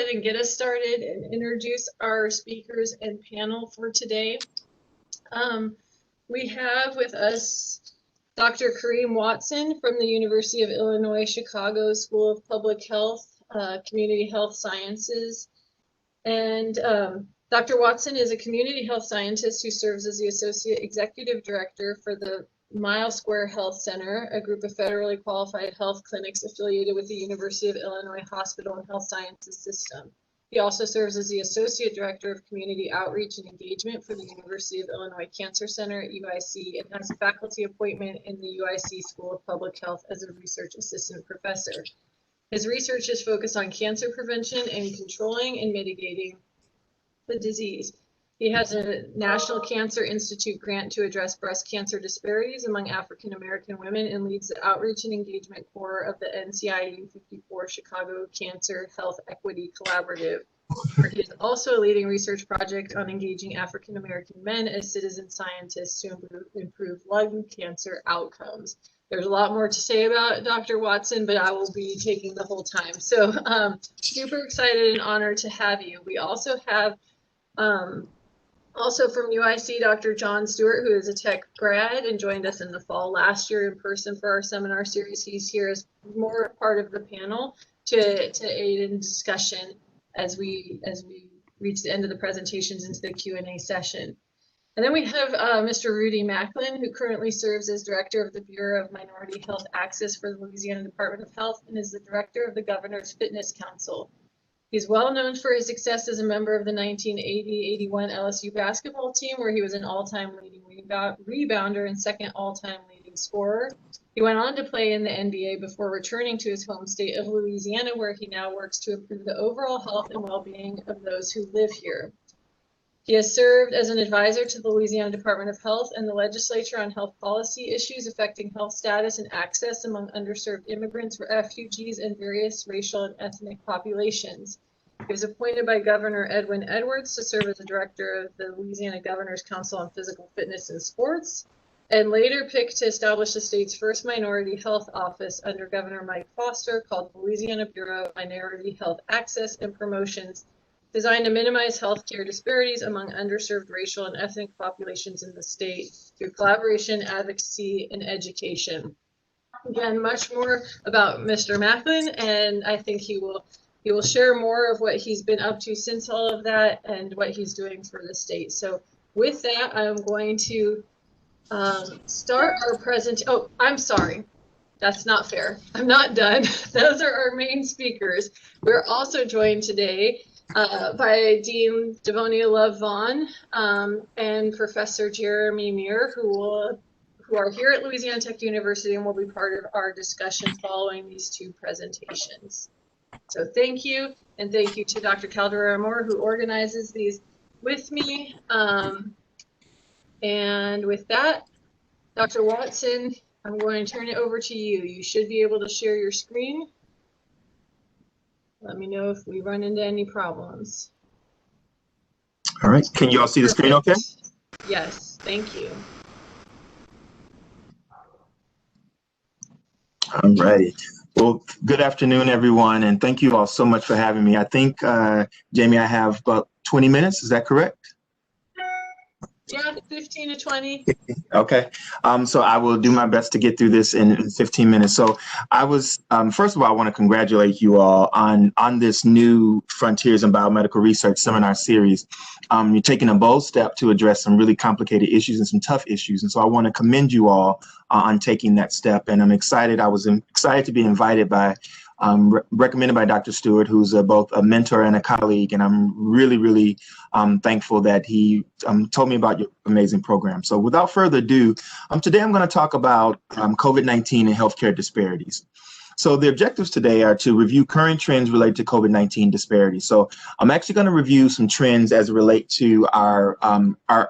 ahead and get us started and introduce our speakers and panel for today. We have with us Dr. Karriem Watson from the University of Illinois Chicago School of Public Health, Community Health Sciences. And Dr. Watson is a community health scientist who serves as the Associate Executive Director for the Mile Square Health Center, a group of federally qualified health clinics affiliated with the University of Illinois Hospital and Health Sciences System. He also serves as the Associate Director of Community Outreach and Engagement for the University of Illinois Cancer Center at UIC and has a faculty appointment in the UIC School of Public Health as a research assistant professor. His research is focused on cancer prevention and controlling and mitigating the disease. He has a National Cancer Institute grant to address breast cancer disparities among African American women and leads the outreach and engagement core of the NCIU 54 Chicago Cancer Health Equity Collaborative. He is also a leading research project on engaging African American men as citizen scientists to improve lung cancer outcomes. There's a lot more to say about Dr. Watson, but I will be taking the whole time. So super excited and honored to have you. We also have also from UIC, Dr. John Stewart, who is a tech grad and joined us in the fall last year in person for our seminar series. He's here as more part of the panel to aid in discussion as we reach the end of the presentations into the Q&A session. And then we have Mr. Rudy Macklin, who currently serves as Director of the Bureau of Minority Health Access for the Louisiana Department of Health and is the Director of the Governor's Fitness Council. He's well known for his success as a member of the 1980-81 LSU basketball team, where he was an all-time leading rebounder and second all-time leading scorer. He went on to play in the NBA before returning to his home state of Louisiana, where he now works to improve the overall health and well-being of those who live here. He has served as an advisor to the Louisiana Department of Health and the legislature on health policy issues affecting health status and access among underserved immigrants, refugees, and various racial and ethnic populations. He was appointed by Governor Edwin Edwards to serve as the director of the Louisiana Governor's Council on Physical Fitness and Sports, and later picked to establish the state's first minority health office under Governor Mike Foster called the Louisiana Bureau of Minority Health Access and Promotions, designed to minimize healthcare disparities among underserved racial and ethnic populations in the state through collaboration, advocacy, and education. Again, much more about Mr. Macklin, and I think he will share more of what he's been up to since all of that and what he's doing for the state. So with that, I'm going to start our presentation. Oh, I'm sorry. That's not fair. I'm not done. Those are our main speakers. We're also joined today by Dean Devonia Love Vaughn and Professor Jeremy Muir, who are here at Louisiana Tech University and will be part of our discussion following these two presentations. So thank you, and thank you to Dr. Caldera Moore, who organizes these with me. And with that, Dr. Watson, I'm going to turn it over to you. You should be able to share your screen. Let me know if we run into any problems. All right, can you all see the screen okay? Yes, thank you. All right. Well, good afternoon, everyone, and thank you all so much for having me. I think, Jamie, I have about 20 minutes. Is that correct? Yeah, 15 to 20. Okay. So I will do my best to get through this in 15 minutes. So I was, first of all, I want to congratulate you all on this new Frontiers in Biomedical Research seminar series. You're taking a bold step to address some really complicated issues and some tough issues. And so I want to commend you all on taking that step. And I'm excited. I was excited to be invited by recommended by Dr. Stewart, who's both a mentor and a colleague, and I'm really thankful that he told me about your amazing program. So without further ado, today I'm going to talk about COVID-19 and healthcare disparities. So the objectives today are to review current trends related to COVID-19 disparities. So I'm actually going to review some trends as it relate to our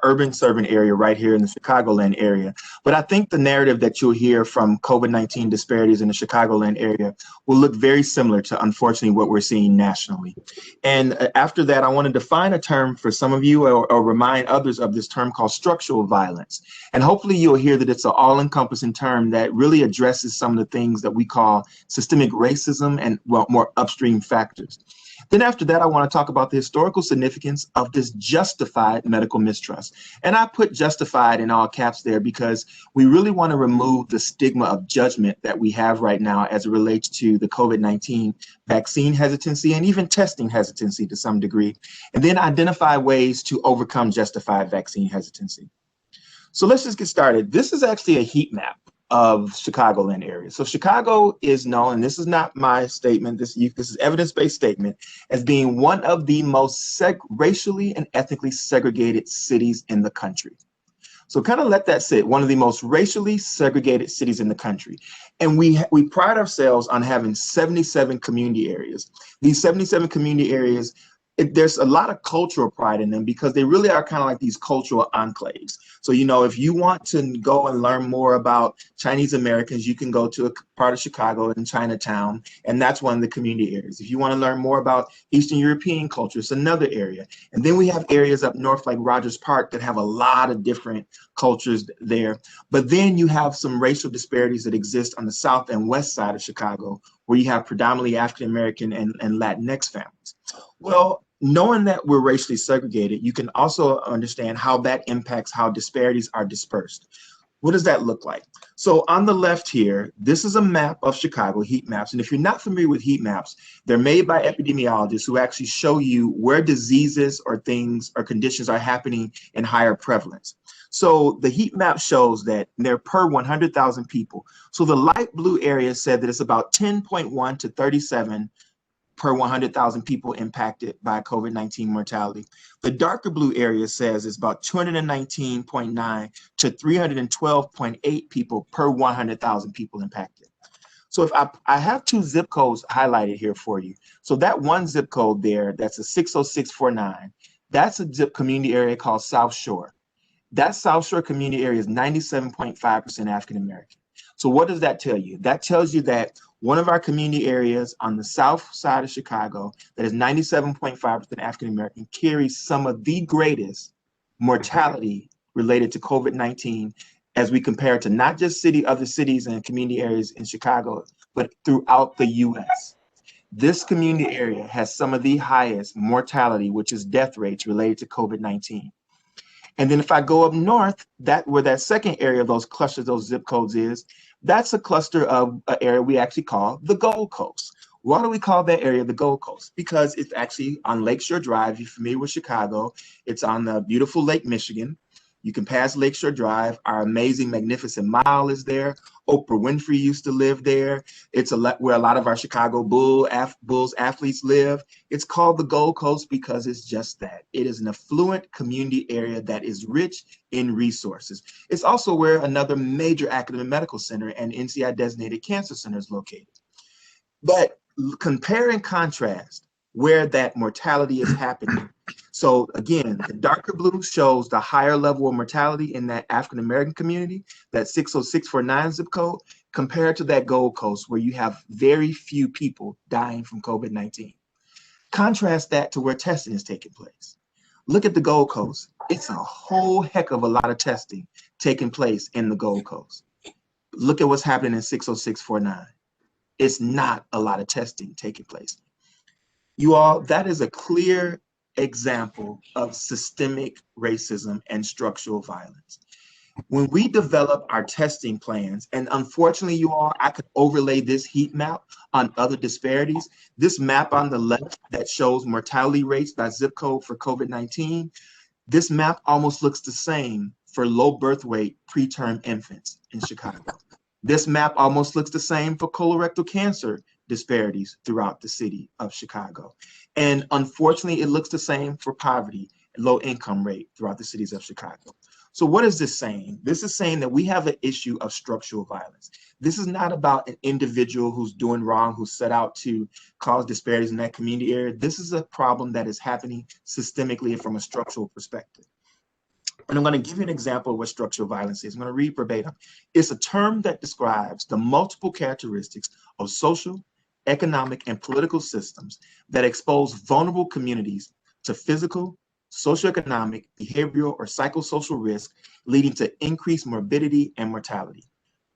urban serving area right here in the Chicagoland area. But I think the narrative that you'll hear from COVID-19 disparities in the Chicagoland area will look very similar to, unfortunately, what we're seeing nationally. And after that, I want to define a term for some of you or remind others of this term called structural violence. And hopefully you'll hear that it's an all-encompassing term that really addresses some of the things that we call systemic racism and, well, more upstream factors. Then after that, I want to talk about the historical significance of this justified medical mistrust. And I put justified in all caps there because we really want to remove the stigma of judgment that we have right now as it relates to the COVID-19 vaccine hesitancy and even testing hesitancy to some degree, and then identify ways to overcome justified vaccine hesitancy. So let's just get started. This is actually a heat map of Chicagoland area. So Chicago is known, and this is not my statement, this is evidence-based statement, as being one of the most racially and ethnically segregated cities in the country. So kind of let that sit, one of the most racially segregated cities in the country. And we pride ourselves on having 77 community areas. These 77 community areas, there's a lot of cultural pride in them because they really are kind of like these cultural enclaves. So, you know, if you want to go and learn more about Chinese Americans, you can go to a part of Chicago in Chinatown, and that's one of the community areas. If you want to learn more about Eastern European culture, it's another area. And then we have areas up north like Rogers Park that have a lot of different cultures there. But then you have some racial disparities that exist on the south and west side of Chicago, where you have predominantly African American and Latinx families. Well, knowing that we're racially segregated, you can also understand how that impacts how disparities are dispersed. What does that look like? So on the left here, this is a map of Chicago, heat maps. And if you're not familiar with heat maps, they're made by epidemiologists who actually show you where diseases or things or conditions are happening in higher prevalence. So the heat map shows that they're per 100,000 people. So the light blue area said that it's about 10.1 to 37 per 100,000 people impacted by COVID-19 mortality. The darker blue area says it's about 219.9 to 312.8 people per 100,000 people impacted. So if I have two zip codes highlighted here for you. So that one zip code there, that's a 60649, that's a zip community area called South Shore. That South Shore community area is 97.5% African American. So what does that tell you? That tells you that one of our community areas on the south side of Chicago that is 97.5% African American carries some of the greatest mortality related to COVID-19 as we compare to not just other cities and community areas in Chicago, but throughout the US. This community area has some of the highest mortality, which is death rates related to COVID-19. And then if I go up north, where that second area of those clusters, those zip codes is, that's a cluster of an area we actually call the Gold Coast. Why do we call that area the Gold Coast? Because it's actually on Lakeshore Drive. If you're familiar with Chicago, it's on the beautiful Lake Michigan. You can pass Lakeshore Drive. Our amazing, magnificent mile is there. Oprah Winfrey used to live there. It's where a lot of our Chicago Bulls athletes live. It's called the Gold Coast because it's just that. It is an affluent community area that is rich in resources. It's also where another major academic medical center and NCI designated cancer center is located. But compare and contrast where that mortality is happening. So again, the darker blue shows the higher level of mortality in that African American community, that 60649 zip code, compared to that Gold Coast where you have very few people dying from COVID-19. Contrast that to where testing is taking place. Look at the Gold Coast. It's a whole heck of a lot of testing taking place in the Gold Coast. Look at what's happening in 60649. It's not a lot of testing taking place. You all, that is a clear example of systemic racism and structural violence. When we develop our testing plans, and unfortunately, you all, I could overlay this heat map on other disparities. This map on the left that shows mortality rates by zip code for COVID-19, this map almost looks the same for low birth weight preterm infants in Chicago. This map almost looks the same for colorectal cancer disparities throughout the city of Chicago. And unfortunately, it looks the same for poverty and low income rate throughout the cities of Chicago. So what is this saying? This is saying that we have an issue of structural violence. This is not about an individual who's doing wrong, who set out to cause disparities in that community area. This is a problem that is happening systemically and from a structural perspective. And I'm going to give you an example of what structural violence is. I'm going to read verbatim. It's a term that describes the multiple characteristics of social, economic, and political systems that expose vulnerable communities to physical, socioeconomic, behavioral, or psychosocial risk, leading to increased morbidity and mortality.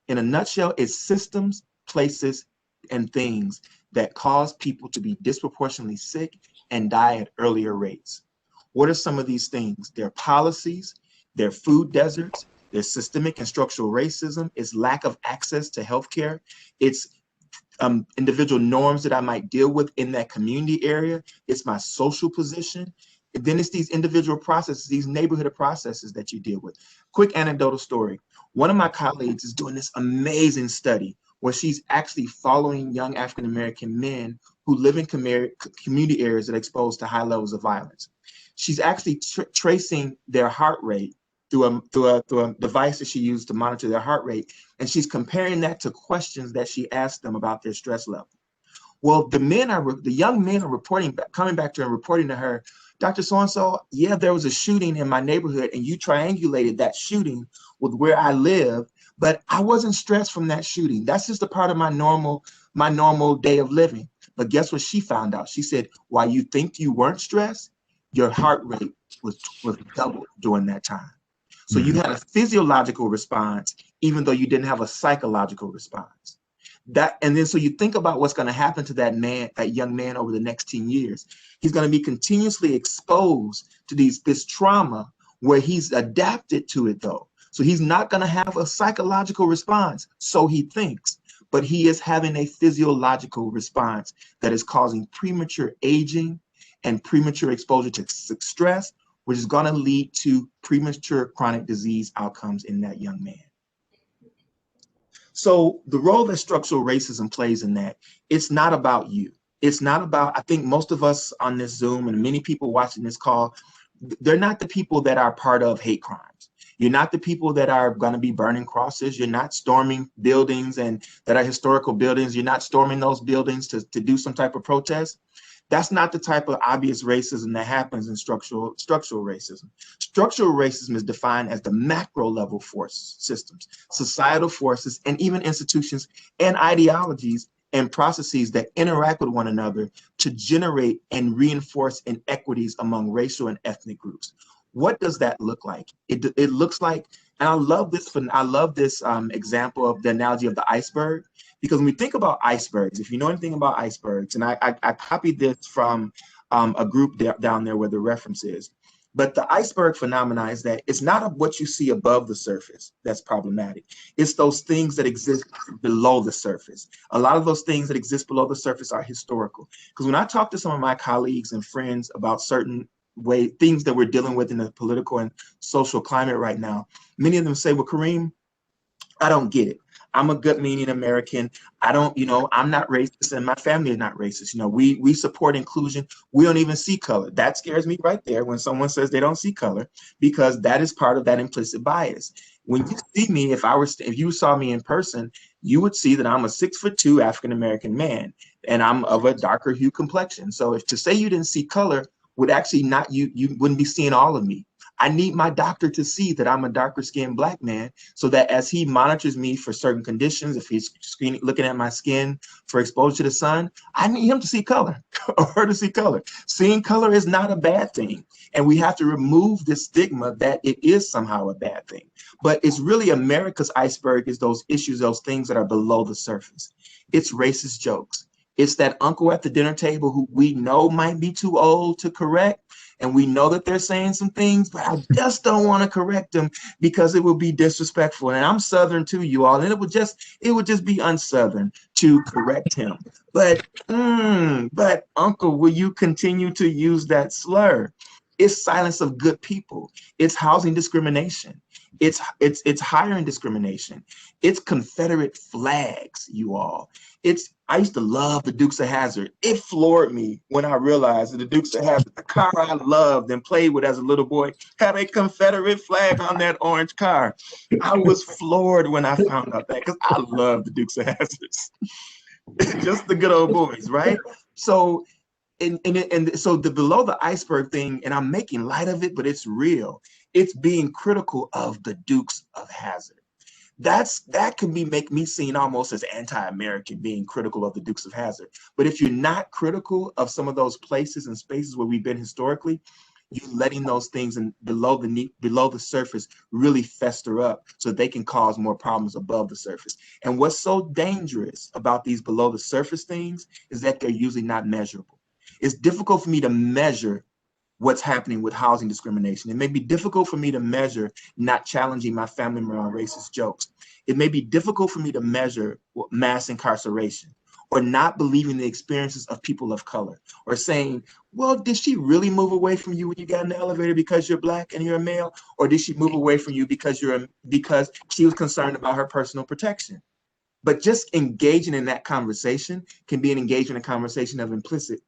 In a nutshell, it's systems, places, and things that cause people to be disproportionately sick and die at earlier rates. What are some of these things? Their policies, their food deserts, their systemic and structural racism, its lack of access to healthcare, its individual norms that I might deal with in that community area, it's my social position. And then it's these individual processes, these neighborhood processes that you deal with. Quick anecdotal story. One of my colleagues is doing this amazing study where she's actually following young African-American men who live in community areas that are exposed to high levels of violence. She's actually tracing their heart rate through a device that she used to monitor their heart rate. And she's comparing that to questions that she asked them about their stress level. Well, the young men are coming back to her and reporting to her, Dr. So-and-so, yeah, there was a shooting in my neighborhood and you triangulated that shooting with where I live, but I wasn't stressed from that shooting. That's just a part of my normal day of living. But guess what she found out? She said, while you think you weren't stressed, your heart rate was doubled during that time. So you had a physiological response, even though you didn't have a psychological response. And then so you think about what's going to happen to that young man over the next 10 years. He's going to be continuously exposed to this trauma where he's adapted to it though. So he's not going to have a psychological response, so he thinks, but he is having a physiological response that is causing premature aging and premature exposure to stress, which is going to lead to premature chronic disease outcomes in that young man. So the role that structural racism plays in that, it's not about you. It's not about, I think most of us on this Zoom and many people watching this call, they're not the people that are part of hate crimes. You're not the people that are going to be burning crosses. You're not storming buildings and that are historical buildings. You're not storming those buildings to do some type of protest. That's not the type of obvious racism that happens in structural racism. Structural racism is defined as the macro level force systems, societal forces, and even institutions and ideologies and processes that interact with one another to generate and reinforce inequities among racial and ethnic groups. What does that look like? It looks like, and I love this example of the analogy of the iceberg. Because when we think about icebergs, if you know anything about icebergs, and I copied this from a group down there where the reference is, but the iceberg phenomena is that it's not what you see above the surface that's problematic. It's those things that exist below the surface. A lot of those things that exist below the surface are historical. Because when I talk to some of my colleagues and friends about certain things that we're dealing with in the political and social climate right now, many of them say, well, Karriem, I don't get it. I'm a good-meaning American. I'm not racist, and my family is not racist. We support inclusion. We don't even see color. That scares me right there when someone says they don't see color, because that is part of that implicit bias. When you see me, if you saw me in person, you would see that I'm a 6'2" African-American man, and I'm of a darker hue complexion. So if to say you didn't see color would actually not, you wouldn't be seeing all of me. I need my doctor to see that I'm a darker skinned Black man, so that as he monitors me for certain conditions, if he's looking at my skin for exposure to the sun, I need him to see color or her to see color. Seeing color is not a bad thing. And we have to remove this stigma that it is somehow a bad thing. But it's really America's iceberg is those issues, those things that are below the surface. It's racist jokes. It's that uncle at the dinner table who we know might be too old to correct. And we know that they're saying some things, but I just don't want to correct them because it would be disrespectful. And I'm Southern too, you all, and it would just be un-Southern to correct him. But uncle, will you continue to use that slur? It's silence of good people. It's housing discrimination. It's hiring discrimination. It's Confederate flags, you all. I used to love the Dukes of Hazzard. It floored me when I realized that the Dukes of Hazzard, the car I loved and played with as a little boy, had a Confederate flag on that orange car. I was floored when I found out that, because I love the Dukes of Hazzards. Just the good old boys, right? So, so the below the iceberg thing, and I'm making light of it, but it's real. It's being critical of the Dukes of Hazzard. That can make me seen almost as anti-American, being critical of the Dukes of Hazzard. But if you're not critical of some of those places and spaces where we've been historically, you letting those things below the surface really fester up so they can cause more problems above the surface. And what's so dangerous about these below the surface things is that they're usually not measurable. It's difficult for me to measure what's happening with housing discrimination. It may be difficult for me to measure not challenging my family member on racist jokes. It may be difficult for me to measure mass incarceration, or not believing the experiences of people of color, or saying, well, did she really move away from you when you got in the elevator because you're Black and you're a male? Or did she move away from you because she was concerned about her personal protection? But just engaging in that conversation can be an engagement in a conversation of implicit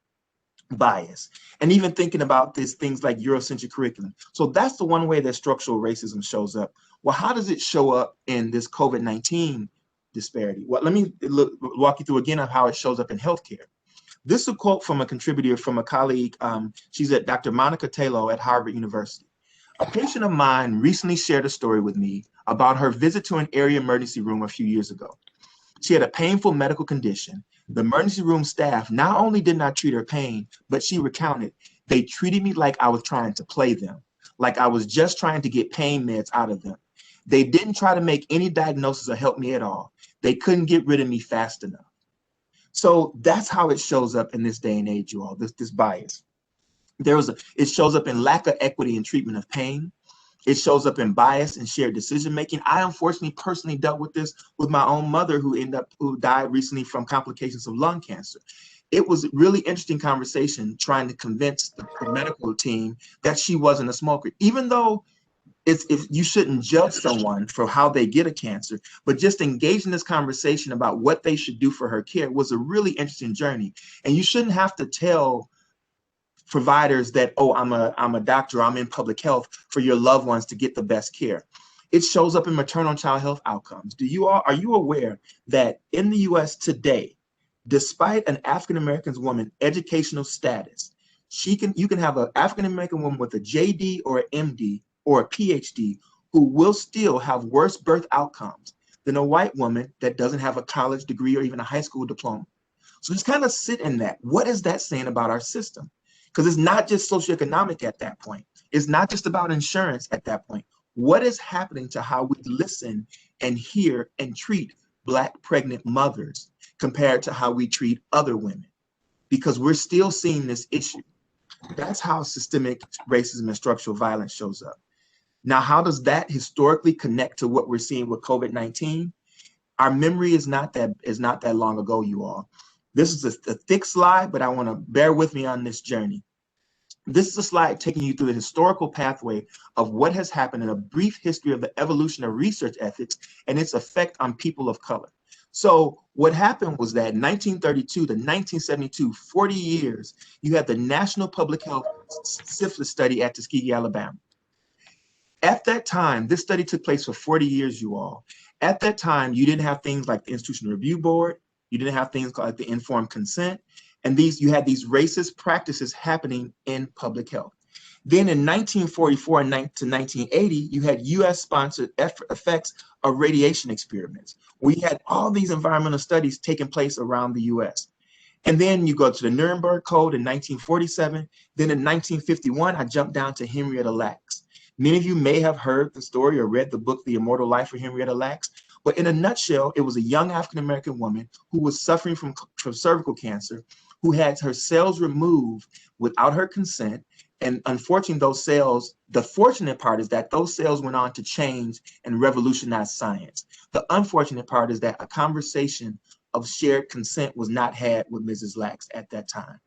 bias. And even thinking about things like Eurocentric curriculum. So that's the one way that structural racism shows up. Well, how does it show up in this COVID-19 disparity? Well, let me walk you through again of how it shows up in healthcare. This is a quote from a contributor, from a colleague. She's at Dr. Monica Taylor at Harvard University. A patient of mine recently shared a story with me about her visit to an area emergency room a few years ago. She had a painful medical condition. The emergency room staff not only did not treat her pain, but she recounted, they treated me like I was trying to play them, like I was just trying to get pain meds out of them. They didn't try to make any diagnosis or help me at all. They couldn't get rid of me fast enough. So that's how it shows up in this day and age, you all, this bias. It shows up in lack of equity in treatment of pain. It shows up in bias and shared decision-making. I unfortunately personally dealt with this with my own mother who died recently from complications of lung cancer. It was a really interesting conversation trying to convince the medical team that she wasn't a smoker, even though if you shouldn't judge someone for how they get a cancer, but just engage in this conversation about what they should do for her care was a really interesting journey. And you shouldn't have to tell providers that, oh, I'm a doctor, I'm in public health, for your loved ones to get the best care. It shows up in maternal and child health outcomes. Are you aware that in the US today, despite an African-American woman educational status, you can have an African-American woman with a JD or an MD or a PhD who will still have worse birth outcomes than a white woman that doesn't have a college degree or even a high school diploma. So just kind of sit in that. What is that saying about our system? Because it's not just socioeconomic at that point. It's not just about insurance at that point. What is happening to how we listen and hear and treat Black pregnant mothers compared to how we treat other women? Because we're still seeing this issue. That's how systemic racism and structural violence shows up. Now, how does that historically connect to what we're seeing with COVID-19? Our memory is not that long ago, you all. This is a thick slide, but I want to bear with me on this journey. This is a slide taking you through the historical pathway of what has happened in a brief history of the evolution of research ethics and its effect on people of color. So what happened was that in 1932 to 1972, 40 years, you had the National Public Health Syphilis Study at Tuskegee, Alabama. At that time, this study took place for 40 years, you all. At that time, you didn't have things like the Institutional Review Board. You didn't have things like the informed consent. And you had these racist practices happening in public health. Then in 1944 to 1980, you had US-sponsored effects of radiation experiments. We had all these environmental studies taking place around the US. And then you go to the Nuremberg Code in 1947. Then in 1951, I jumped down to Henrietta Lacks. Many of you may have heard the story or read the book, The Immortal Life of Henrietta Lacks. But in a nutshell, it was a young African-American woman who was suffering from cervical cancer, who had her cells removed without her consent. And unfortunately, those cells, the fortunate part is that those cells went on to change and revolutionize science. The unfortunate part is that a conversation of shared consent was not had with Mrs. Lacks at that time.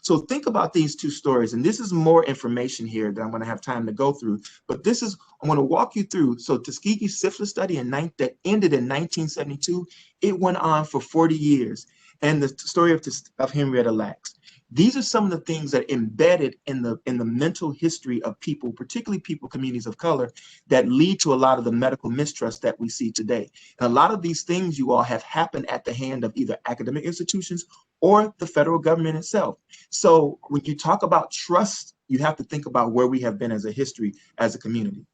So think about these two stories, and this is more information here that I'm going to have time to go through, but I'm going to walk you through. So Tuskegee syphilis study that ended in 1972, it went on for 40 years, and the story of Henrietta Lacks. These are some of the things that are embedded in the mental history of people, particularly communities of color, that lead to a lot of the medical mistrust that we see today. And a lot of these things, you all, have happened at the hand of either academic institutions or the federal government itself. So when you talk about trust, you have to think about where we have been as a history, as a community.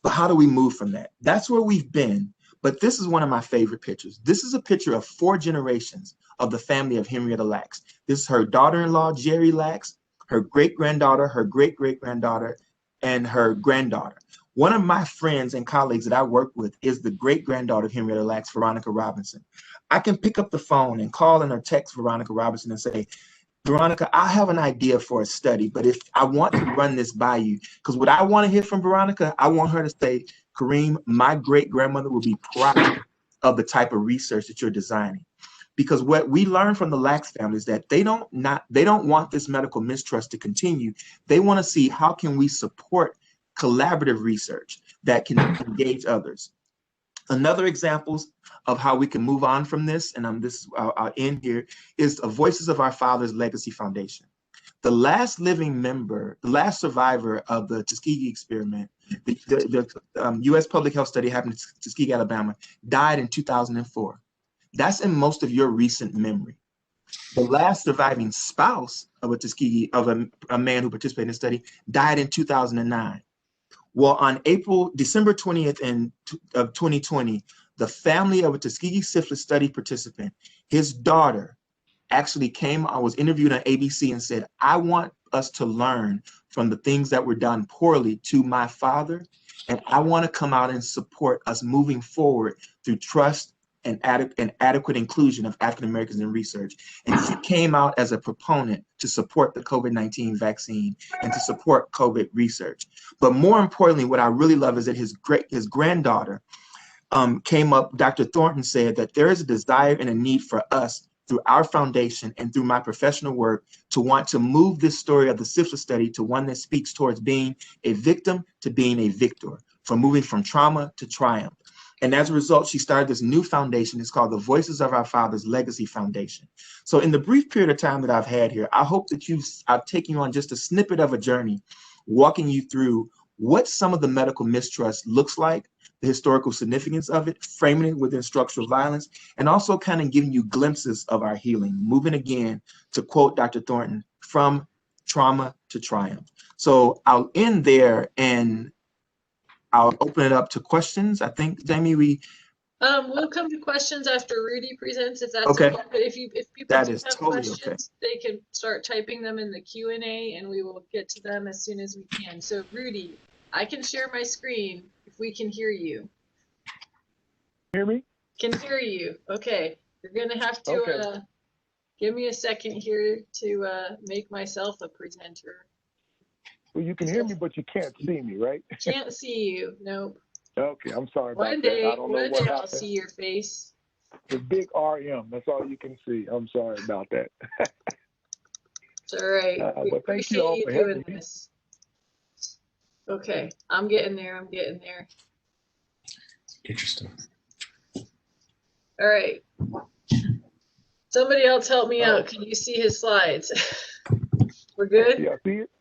But how do we move from that? That's where we've been. But this is one of my favorite pictures. This is a picture of 4 generations of the family of Henrietta Lacks. This is her daughter-in-law, Jerry Lacks, her great-granddaughter, her great-great-granddaughter, and her granddaughter. One of my friends and colleagues that I work with is the great-granddaughter of Henrietta Lacks, Veronica Robinson. I can pick up the phone and call in or text Veronica Robinson and say, Veronica, I have an idea for a study, but if I want to run this by you, because what I want to hear from Veronica, I want her to say, Karriem, my great-grandmother will be proud of the type of research that you're designing. Because what we learned from the Lacks family is that they don't want this medical mistrust to continue. They want to see how can we support collaborative research that can engage others. Another examples of how we can move on from this, and I'll end here, is a Voices of Our Fathers Legacy Foundation. The last living member, the last survivor of the Tuskegee experiment, the U.S. public health study happened in Tuskegee, Alabama, died in 2004. That's in most of your recent memory. The last surviving spouse of a Tuskegee, of a man who participated in the study, died in 2009. Well, on December 20th of 2020, the family of a Tuskegee syphilis study participant, his daughter actually was interviewed on ABC and said, I want us to learn from the things that were done poorly to my father, and I want to come out and support us moving forward through trust and adequate inclusion of African Americans in research. And she came out as a proponent to support the COVID-19 vaccine and to support COVID research. But more importantly, what I really love is that his granddaughter came up. Dr. Thornton said that there is a desire and a need for us through our foundation and through my professional work to want to move this story of the syphilis study to one that speaks towards being a victim to being a victor, from moving from trauma to triumph. And as a result, she started this new foundation. It's called the Voices of Our Fathers Legacy Foundation. So in the brief period of time that I've had here, I hope that I've taken you on just a snippet of a journey, walking you through what some of the medical mistrust looks like, the historical significance of it, framing it within structural violence, and also kind of giving you glimpses of our healing, moving again, to quote Dr. Thornton, from trauma to triumph. So I'll end there and I'll open it up to questions. I think, Jamie, we'll come to questions after Rudy presents, if that's okay. But if people that do is have totally questions, they can start typing them in the Q&A, and we will get to them as soon as we can. So Rudy, I can share my screen if we can hear you. Hear me? Can hear you. Okay. You're gonna have to give me a second here to make myself a presenter. Well, you can hear me, but you can't see me, right? Can't see you. Nope. Okay, I'm sorry about One day, that. I don't know one what day I'll happened. see your face. The big RM, that's all you can see. I'm sorry about that. It's all right. We But thank you appreciate all you for doing having me. this. Okay, I'm getting there. I'm getting there. Interesting. All right. Somebody else help me out. Can you see his slides? We're good? Yeah, see it?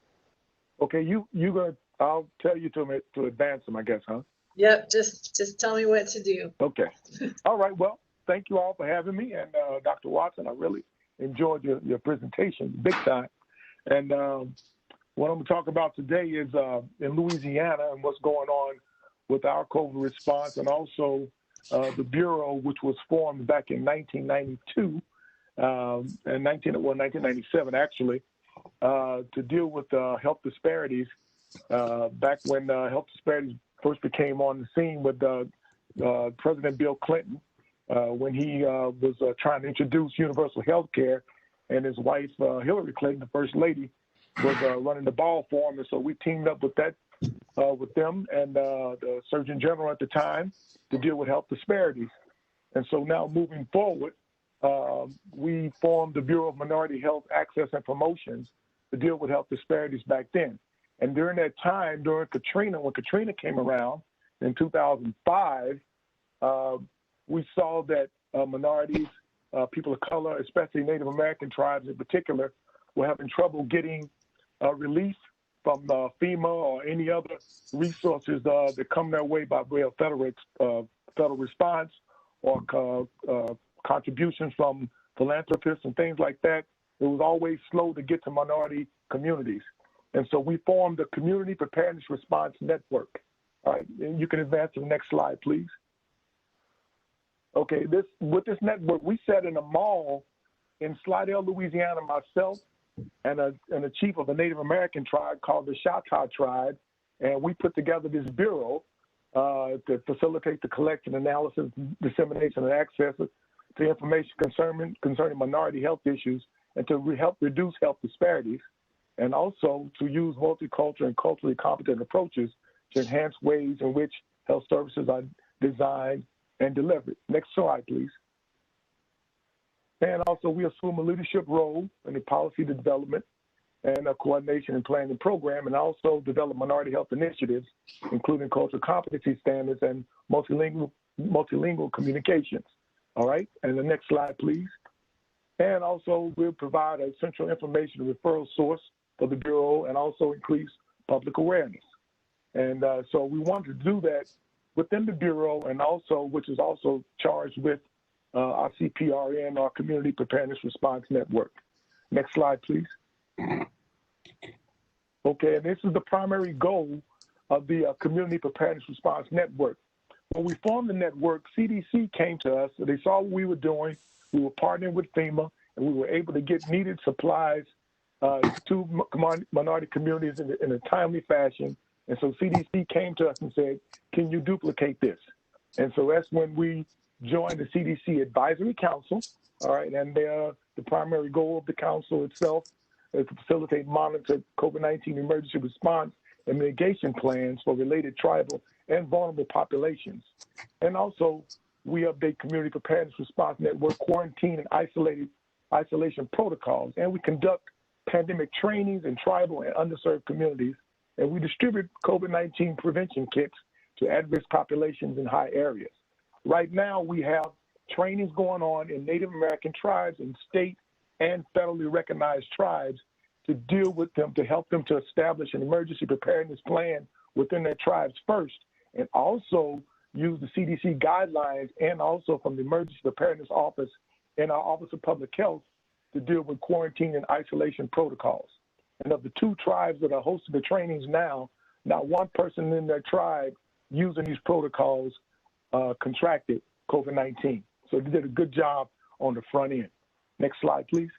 Okay, I'll tell you to advance them, I guess, huh? Yep, just tell me what to do. Okay. All right, well, thank you all for having me. And Dr. Watson, I really enjoyed your presentation, big time. And what I'm going to talk about today is in Louisiana and what's going on with our COVID response, and also the Bureau, which was formed back in 1992, and 1997 actually, to deal with health disparities. Back when health disparities first became on the scene with President Bill Clinton, when he was trying to introduce universal health care, and his wife, Hillary Clinton, the First Lady, was running the ball for him. And so we teamed up with them and the Surgeon General at the time to deal with health disparities. And so now moving forward, we formed the Bureau of Minority Health Access and Promotions to deal with health disparities back then. And during that time, during Katrina, when Katrina came around in 2005, we saw that minorities, people of color, especially Native American tribes in particular, were having trouble getting relief from FEMA or any other resources that come their way by way of federal response or contributions from philanthropists and things like that. It was always slow to get to minority communities. And so we formed the Community Preparedness Response Network. All right, and you can advance to the next slide, please. Okay, with this network, we sat in a mall in Slidell, Louisiana, myself, and a chief of a Native American tribe called the Choctaw tribe, and we put together this bureau to facilitate the collection, analysis, dissemination, and access to information concerning minority health issues, and to help reduce health disparities, and also to use multicultural and culturally competent approaches to enhance ways in which health services are designed and delivered. Next slide, please. And also, we assume a leadership role in the policy development and coordination and planning program, and also develop minority health initiatives, including cultural competency standards and multilingual communications. All right, and the next slide, please. And also, we'll provide a central information referral source for the Bureau and also increase public awareness. And so we want to do that within the Bureau, and also, which is also charged with our CPRN, our Community Preparedness Response Network. Next slide, please. Okay, and this is the primary goal of the Community Preparedness Response Network. When we formed the network, CDC came to us, they saw what we were doing, we were partnering with FEMA, and we were able to get needed supplies to minority communities in a timely fashion. And so CDC came to us and said, can you duplicate this? And so that's when we joined the CDC Advisory Council, all right, and the primary goal of the council itself is to facilitate and monitor COVID-19 emergency response and mitigation plans for related tribal and vulnerable populations. And also, we update Community Preparedness Response Network quarantine and isolation protocols, and we conduct pandemic trainings in tribal and underserved communities, and we distribute COVID-19 prevention kits to at-risk populations in high areas. Right now, we have trainings going on in Native American tribes and state and federally recognized tribes to deal with them, to help them to establish an emergency preparedness plan within their tribes first, and also use the CDC guidelines and also from the Emergency Preparedness Office and our Office of Public Health to deal with quarantine and isolation protocols. And of the 2 tribes that are hosting the trainings now, not one person in their tribe using these protocols contracted COVID-19. So they did a good job on the front end. Next slide, please.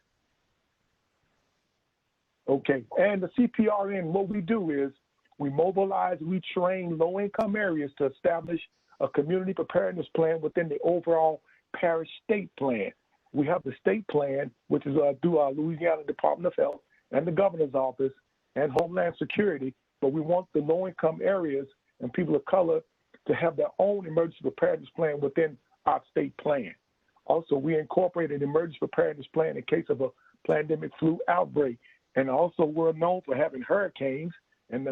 Okay, and the CPRN, what we do is we mobilize, we train low-income areas to establish a community preparedness plan within the overall parish state plan. We have the state plan, which is through our Louisiana Department of Health and the governor's office and Homeland Security, but we want the low-income areas and people of color to have their own emergency preparedness plan within our state plan. Also, we incorporate an emergency preparedness plan in case of a pandemic flu outbreak. And also, we're known for having hurricanes and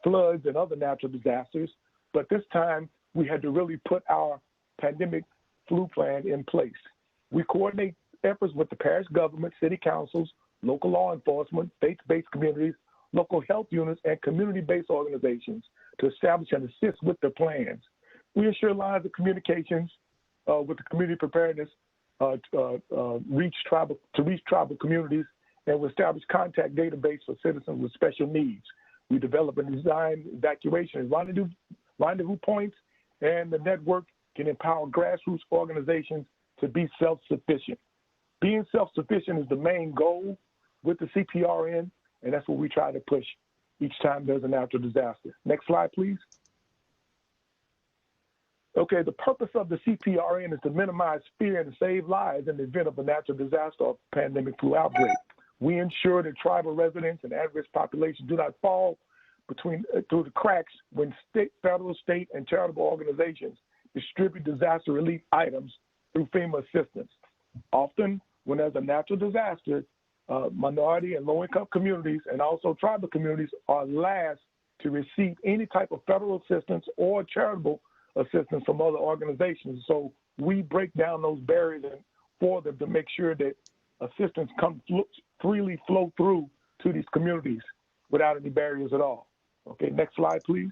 floods and other natural disasters. But this time, we had to really put our pandemic flu plan in place. We coordinate efforts with the parish government, city councils, local law enforcement, faith-based communities, local health units, and community-based organizations to establish and assist with their plans. We ensure lines of communications with the community preparedness to reach tribal communities, and we establish contact database for citizens with special needs. We develop and design evacuation and rendezvous points, and the network can empower grassroots organizations to be self-sufficient. Being self-sufficient is the main goal with the CPRN, and that's what we try to push each time there's a natural disaster. Next slide, please. Okay, the purpose of the CPRN is to minimize fear and save lives in the event of a natural disaster or pandemic flu outbreak. We ensure that tribal residents and at-risk populations do not fall through the cracks when federal, state, and charitable organizations distribute disaster relief items through FEMA assistance. Often, when there's a natural disaster, minority and low-income communities and also tribal communities are last to receive any type of federal assistance or charitable assistance from other organizations. So we break down those barriers for them to make sure that assistance freely flow through to these communities without any barriers at all. Okay, next slide, please.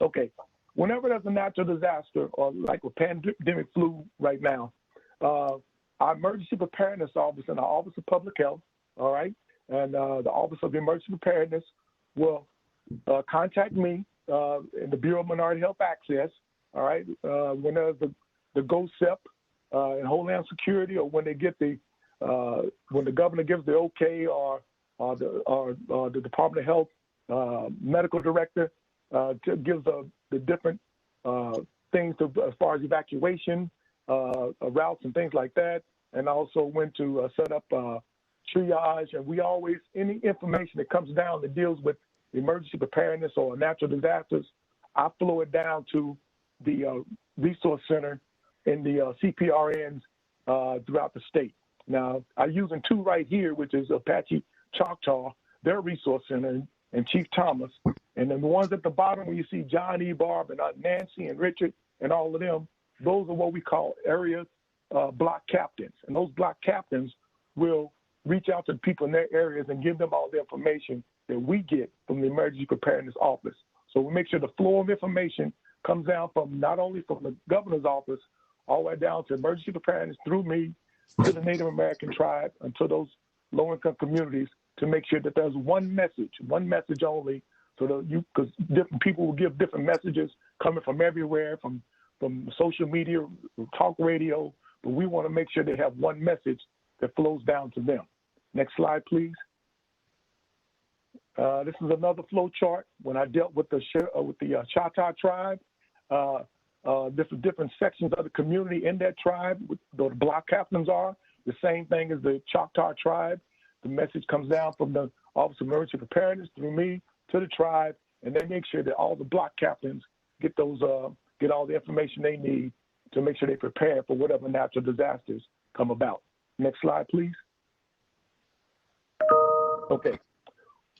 Okay, whenever there's a natural disaster or like a pandemic flu right now, our Emergency Preparedness Office and our Office of Public Health, all right, and the Office of Emergency Preparedness will contact me in the Bureau of Minority Health Access, all right, when there's the GOSEP and Homeland Security, or when they get the when the governor gives the okay or the Department of Health medical director gives the different things as far as evacuation routes and things like that, and also when to set up triage. And we always, any information that comes down that deals with emergency preparedness or natural disasters, I flow it down to the resource center and the CPRNs throughout the state. Now, I'm using two right here, which is Apache Choctaw, their resource center, and Chief Thomas. And then the ones at the bottom where you see John E. Barb and Nancy and Richard and all of them, those are what we call area block captains. And those block captains will reach out to the people in their areas and give them all the information that we get from the Emergency Preparedness Office. So we make sure the flow of information comes down from not only from the governor's office all the way down to emergency preparedness through me to the Native American tribe and to those low-income communities to make sure that there's one message only, so that because different people will give different messages coming from everywhere, from social media, talk radio, but we want to make sure they have one message that flows down to them. Next slide, please. This is another flow chart. When I dealt with the Choctaw tribe, different sections of the community in that tribe, the block captains are the same thing as the Choctaw tribe. The message comes down from the Office of Emergency Preparedness through me to the tribe, and they make sure that all the block captains get all the information they need to make sure they prepare for whatever natural disasters come about. Next slide, please. Okay.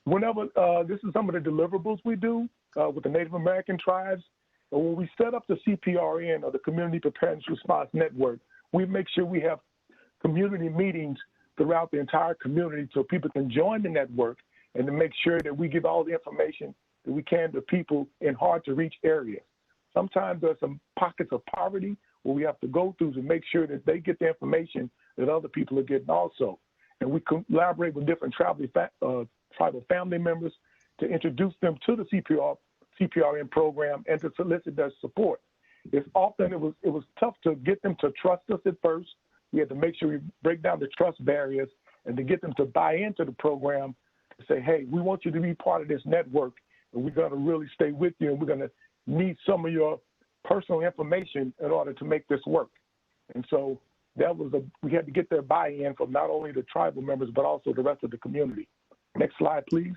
Whenever this is some of the deliverables we do with the Native American tribes. When we set up the CPRN, or the Community Preparedness Response Network, we make sure we have community meetings throughout the entire community so people can join the network, and to make sure that we give all the information that we can to people in hard-to-reach areas. Sometimes there's some pockets of poverty where we have to go through to make sure that they get the information that other people are getting also. And we collaborate with different tribal family members to introduce them to the CPRN program and to solicit their support. It was tough to get them to trust us at first. We had to make sure we break down the trust barriers and to get them to buy into the program, to say, hey, we want you to be part of this network, and we're going to really stay with you, and we're going to need some of your personal information in order to make this work. And so we had to get their buy-in from not only the tribal members, but also the rest of the community. Next slide, please.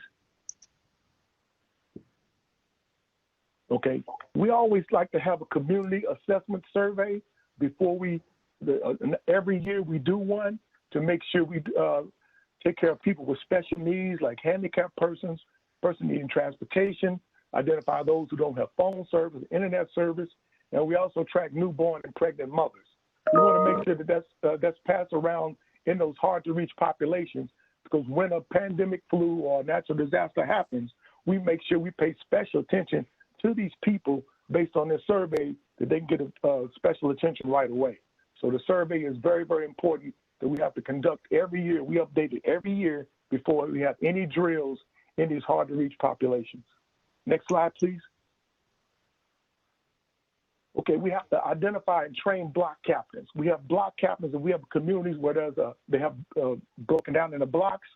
Okay, we always like to have a community assessment survey before every year we do one to make sure we take care of people with special needs like handicapped persons, person needing transportation, identify those who don't have phone service, internet service, and we also track newborn and pregnant mothers. We want to make sure that that's passed around in those hard-to-reach populations, because when a pandemic, flu, or natural disaster happens, we make sure we pay special attention to these people based on their survey, that they can get special attention right away. So the survey is very, very important that we have to conduct every year. We update it every year before we have any drills in these hard-to-reach populations. Next slide, please. Okay, we have to identify and train block captains. We have block captains, and we have communities where they have broken down into blocks.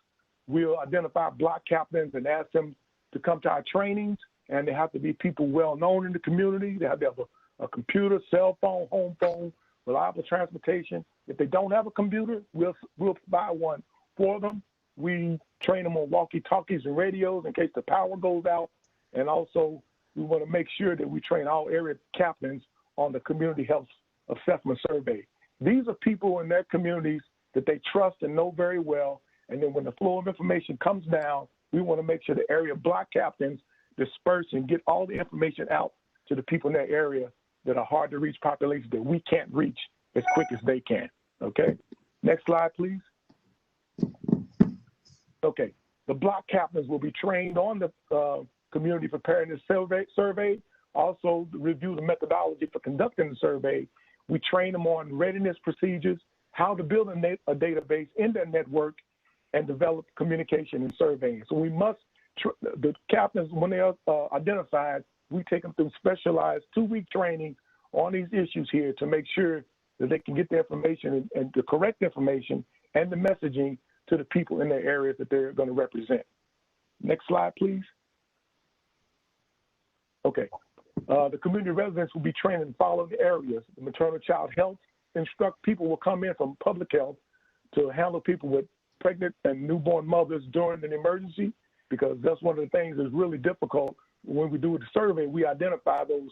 We'll identify block captains and ask them to come to our trainings, and they have to be people well-known in the community. They have to have a computer, cell phone, home phone, reliable transportation. If they don't have a computer, we'll buy one for them. We train them on walkie-talkies and radios in case the power goes out. And also, we want to make sure that we train all area captains on the community health assessment survey. These are people in their communities that they trust and know very well. And then when the flow of information comes down, we want to make sure the area block captains disperse and get all the information out to the people in that area that are hard to reach populations that we can't reach as quick as they can. Okay. Next slide, please. Okay. The block captains will be trained on the community preparedness survey, also review the methodology for conducting the survey. We train them on readiness procedures, how to build a database in their network, and develop communication and surveying. So we must, the captains, when they are identified, we take them through specialized 2-week training on these issues here to make sure that they can get the information and the correct information and the messaging to the people in their areas that they're going to represent. Next slide, please. Okay. The community residents will be trained in the following areas. The maternal child health people will come in from public health to handle people with pregnant and newborn mothers during an emergency, because that's one of the things that's really difficult. When we do the survey, we identify those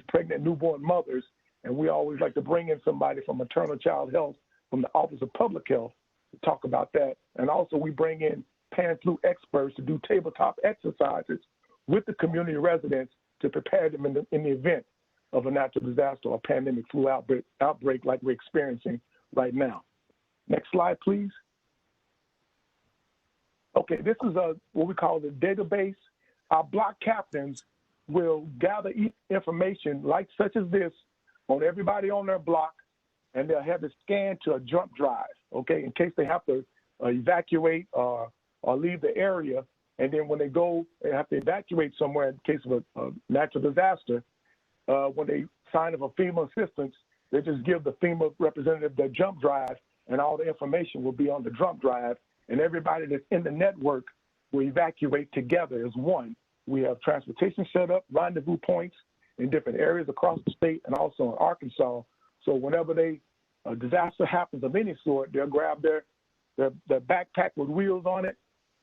pregnant newborn mothers, and we always like to bring in somebody from maternal child health from the Office of Public Health to talk about that. And also we bring in pan flu experts to do tabletop exercises with the community residents to prepare them in the event of a natural disaster or pandemic flu outbreak like we're experiencing right now. Next slide, please. Okay, this is what we call the database. Our block captains will gather information like such as this on everybody on their block, and they'll have it scanned to a jump drive, okay, in case they have to evacuate or leave the area. And then when they have to evacuate somewhere in case of a natural disaster, when they sign up for FEMA assistance, they just give the FEMA representative their jump drive, and all the information will be on the jump drive, and everybody that's in the network will evacuate together as one. We have transportation set up, rendezvous points in different areas across the state and also in Arkansas. So whenever a disaster happens of any sort, they'll grab their backpack with wheels on it.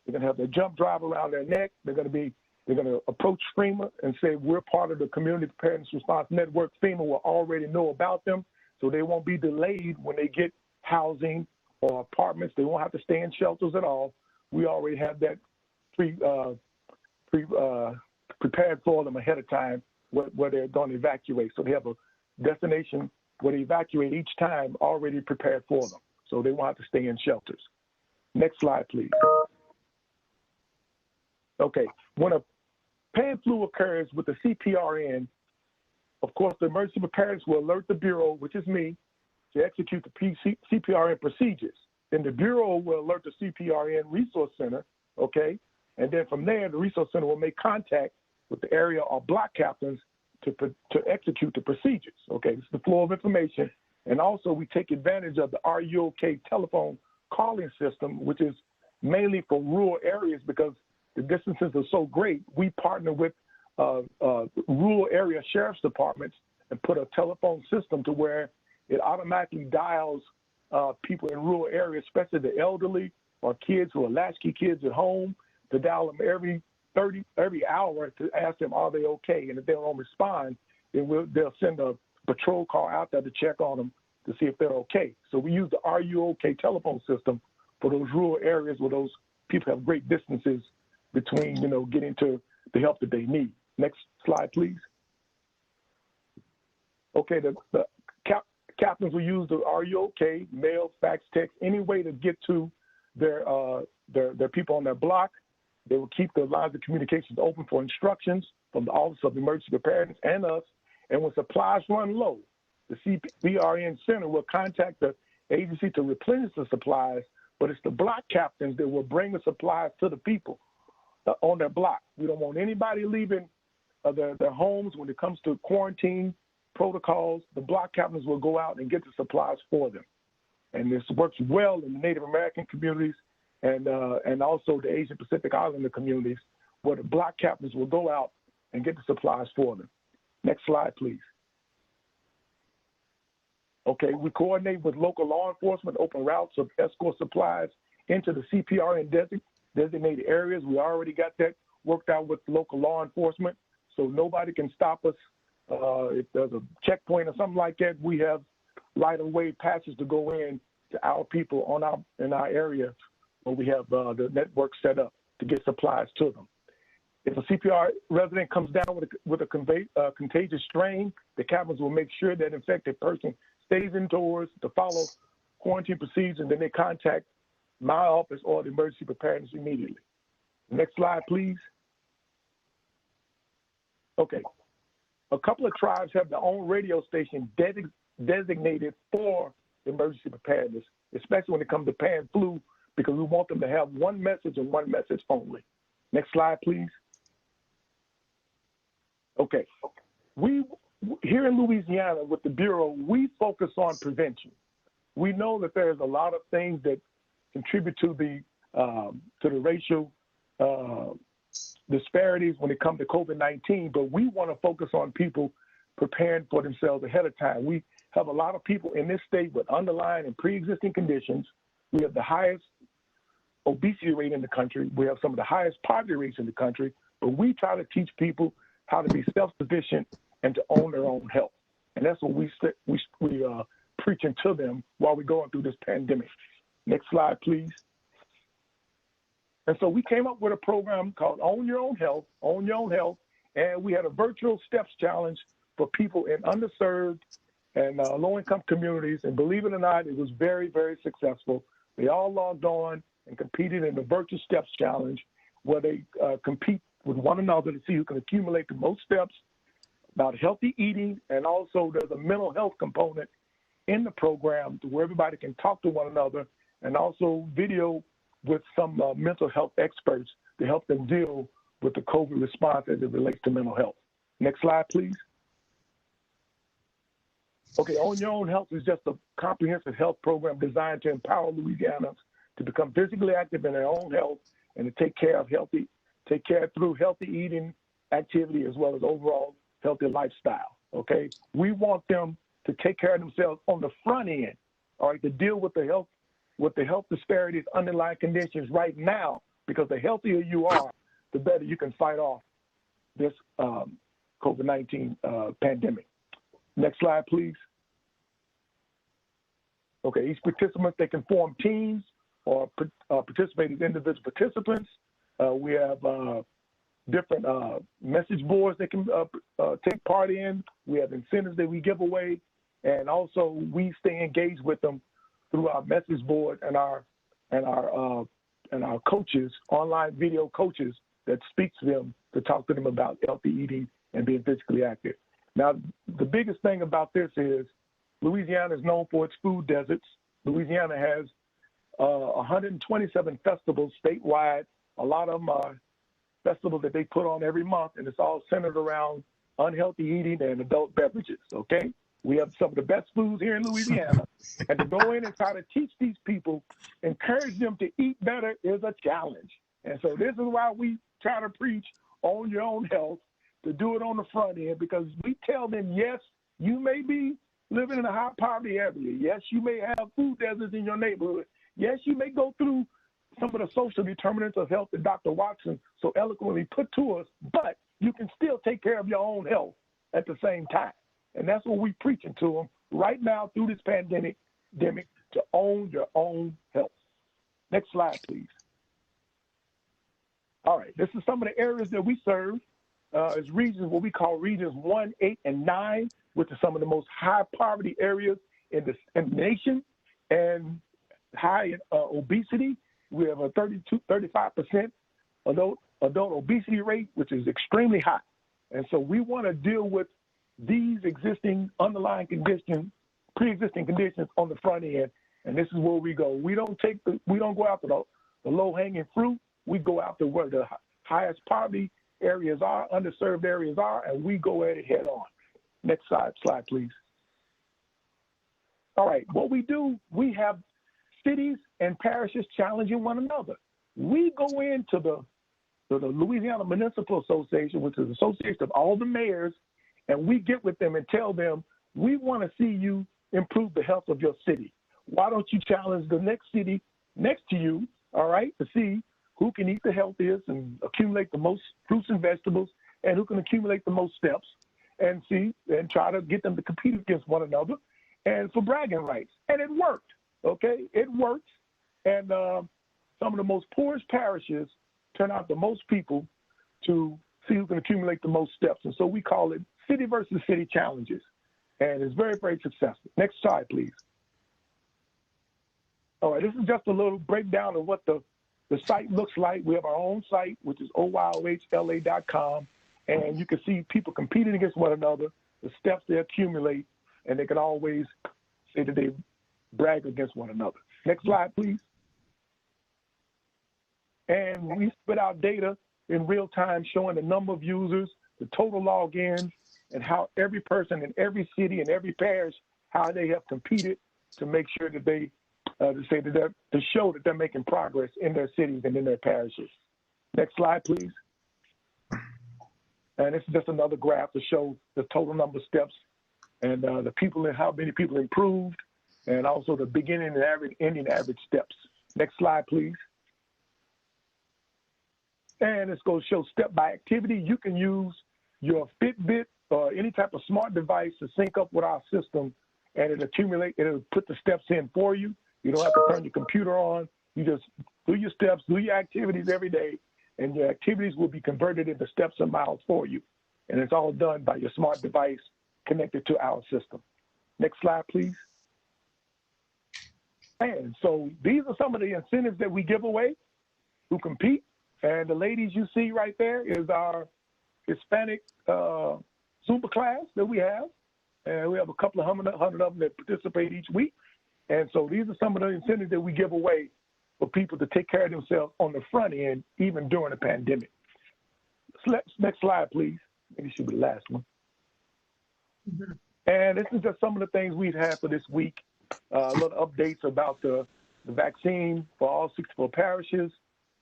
They're going to have their jump drive around their neck. They're going to approach FEMA and say, we're part of the Community Preparedness Response Network. FEMA will already know about them, so they won't be delayed when they get housing or apartments. They won't have to stay in shelters at all. We already have that prepared for them ahead of time where they're going to evacuate. So they have a destination where they evacuate each time already prepared for them, so they won't have to stay in shelters. Next slide, please. Okay, when a pan flu occurs with the CPRN, of course, the emergency preparedness will alert the Bureau, which is me, to execute the CPRN procedures. Then the Bureau will alert the CPRN Resource Center, okay? And then from there, the Resource Center will make contact with the area or block captains to execute the procedures, okay? This is the flow of information. And also, we take advantage of the Are You OK telephone calling system, which is mainly for rural areas because the distances are so great. We partner with rural area sheriff's departments and put a telephone system to where it automatically dials people in rural areas, especially the elderly or kids who are latchkey kids at home, to dial them every hour to ask them, are they okay? And if they don't respond, then they'll send a patrol car out there to check on them to see if they're okay. So we use the Are You OK telephone system for those rural areas where those people have great distances between, getting to the help that they need. Next slide, please. Okay, the captains will use the Are You OK, mail, fax, text, any way to get to their people on their block. They will keep the lines of communications open for instructions from the Office of Emergency Preparedness and us. And when supplies run low, the CPRN Center will contact the agency to replenish the supplies, but it's the block captains that will bring the supplies to the people on their block. We don't want anybody leaving their homes. When it comes to quarantine protocols, the block captains will go out and get the supplies for them. And this works well in the Native American communities and also the Asian Pacific Islander communities, where the block captains will go out and get the supplies for them. Next slide, please. Okay, we coordinate with local law enforcement, open routes of escort supplies into the CPRN designated areas. We already got that worked out with local law enforcement, so nobody can stop us. If there's a checkpoint or something like that, we have right-of-way passes to go in to our people in our area where we have the network set up to get supplies to them. If a CPR resident comes down with a contagious strain, the captains will make sure that infected person stays indoors to follow quarantine procedures, and then they contact my office or the emergency preparedness immediately. Next slide, please. Okay. A couple of tribes have their own radio station designated for emergency preparedness, especially when it comes to pan flu, because we want them to have one message and one message only. Next slide, please. Okay. We here in Louisiana with the Bureau, we focus on prevention. we know that there's a lot of things that contribute to the racial disparities when it comes to COVID-19, but we want to focus on people preparing for themselves ahead of time. We have a lot of people in this state with underlying and pre-existing conditions. We have the highest obesity rate in the country. We have some of the highest poverty rates in the country, but we try to teach people how to be self-sufficient and to own their own health. And that's what we preaching to them while we're going through this pandemic. Next slide, please. And so we came up with a program called Own Your Own Health, Own Your Own Health, and we had a virtual steps challenge for people in underserved and low-income communities. And believe it or not, it was very, very successful. They all logged on and competed in the virtual steps challenge, where they compete with one another to see who can accumulate the most steps about healthy eating. And also there's a mental health component in the program to where everybody can talk to one another, and also video with some mental health experts to help them deal with the COVID response as it relates to mental health. Next slide, please. Okay, Own Your Own Health is just a comprehensive health program designed to empower Louisianans to become physically active in their own health and to take care through healthy eating activity as well as overall healthy lifestyle. Okay, we want them to take care of themselves on the front end, all right, to deal with the health disparities, underlying conditions right now, because the healthier you are, the better you can fight off this COVID-19 pandemic. Next slide, please. Okay, each participant, they can form teams or participate as individual participants. We have different message boards they can take part in. We have incentives that we give away, and also we stay engaged with them through our message board and our coaches, online video coaches that speak to them to talk to them about healthy eating and being physically active. Now, the biggest thing about this is Louisiana is known for its food deserts. Louisiana has 127 festivals statewide. A lot of them are festivals that they put on every month, and it's all centered around unhealthy eating and adult beverages, okay? We have some of the best foods here in Louisiana, and to go in and try to teach these people, encourage them to eat better is a challenge. And so this is why we try to preach Own Your Own Health, to do it on the front end, because we tell them, yes, you may be living in a high poverty area. Yes, you may have food deserts in your neighborhood. Yes, you may go through some of the social determinants of health that Dr. Watson so eloquently put to us, but you can still take care of your own health at the same time. And that's what we're preaching to them right now through this pandemic, to own your own health. Next slide, please. All right, this is some of the areas that we serve. Is regions, what we call regions 1, 8, and 9, which are some of the most high poverty areas in the nation, and high obesity. We have a 35% adult obesity rate, which is extremely high. And so we want to deal with these existing underlying conditions, pre-existing conditions on the front end. And this is where we go. We don't go after the low-hanging fruit. We go after where the highest poverty areas are, underserved areas are, and we go at it head on. Next slide, please. All right, what we do, we have cities and parishes challenging one another. We go into the Louisiana Municipal Association, which is an association of all the mayors, and we get with them and tell them, we want to see you improve the health of your city. Why don't you challenge the next city next to you, all right, to see who can eat the healthiest and accumulate the most fruits and vegetables, and who can accumulate the most steps, and try to get them to compete against one another, and for bragging rights. And it worked, okay? It works. And some of the most poorest parishes turn out the most people to see who can accumulate the most steps. And so we call it city versus city challenges. And it's very, very successful. Next slide, please. All right, this is just a little breakdown of what the site looks like. We have our own site, which is oyohla.com, and you can see people competing against one another, the steps they accumulate, and they can always say that they brag against one another. Next slide, please. And we spit out data in real time showing the number of users, the total logins, and how every person in every city and every parish, how they have competed to make sure that they, to show that they're making progress in their cities and in their parishes. Next slide, please. And this is just another graph to show the total number of steps and the people and how many people improved, and also the beginning and average, ending average steps. Next slide, please. And it's going to show step by activity. You can use your Fitbit or any type of smart device to sync up with our system, and it'll put the steps in for you. You don't have to turn your computer on. You just do your steps, do your activities every day, and your activities will be converted into steps and miles for you. And it's all done by your smart device connected to our system. Next slide, please. And so these are some of the incentives that we give away who compete. And the ladies you see right there is our Hispanic Zumba class that we have. And we have a couple of hundred of them that participate each week. And so these are some of the incentives that we give away for people to take care of themselves on the front end, even during the pandemic. Next slide, please. Maybe it should be the last one. Mm-hmm. And this is just some of the things we've had for this week. A little updates about the vaccine for all 64 parishes,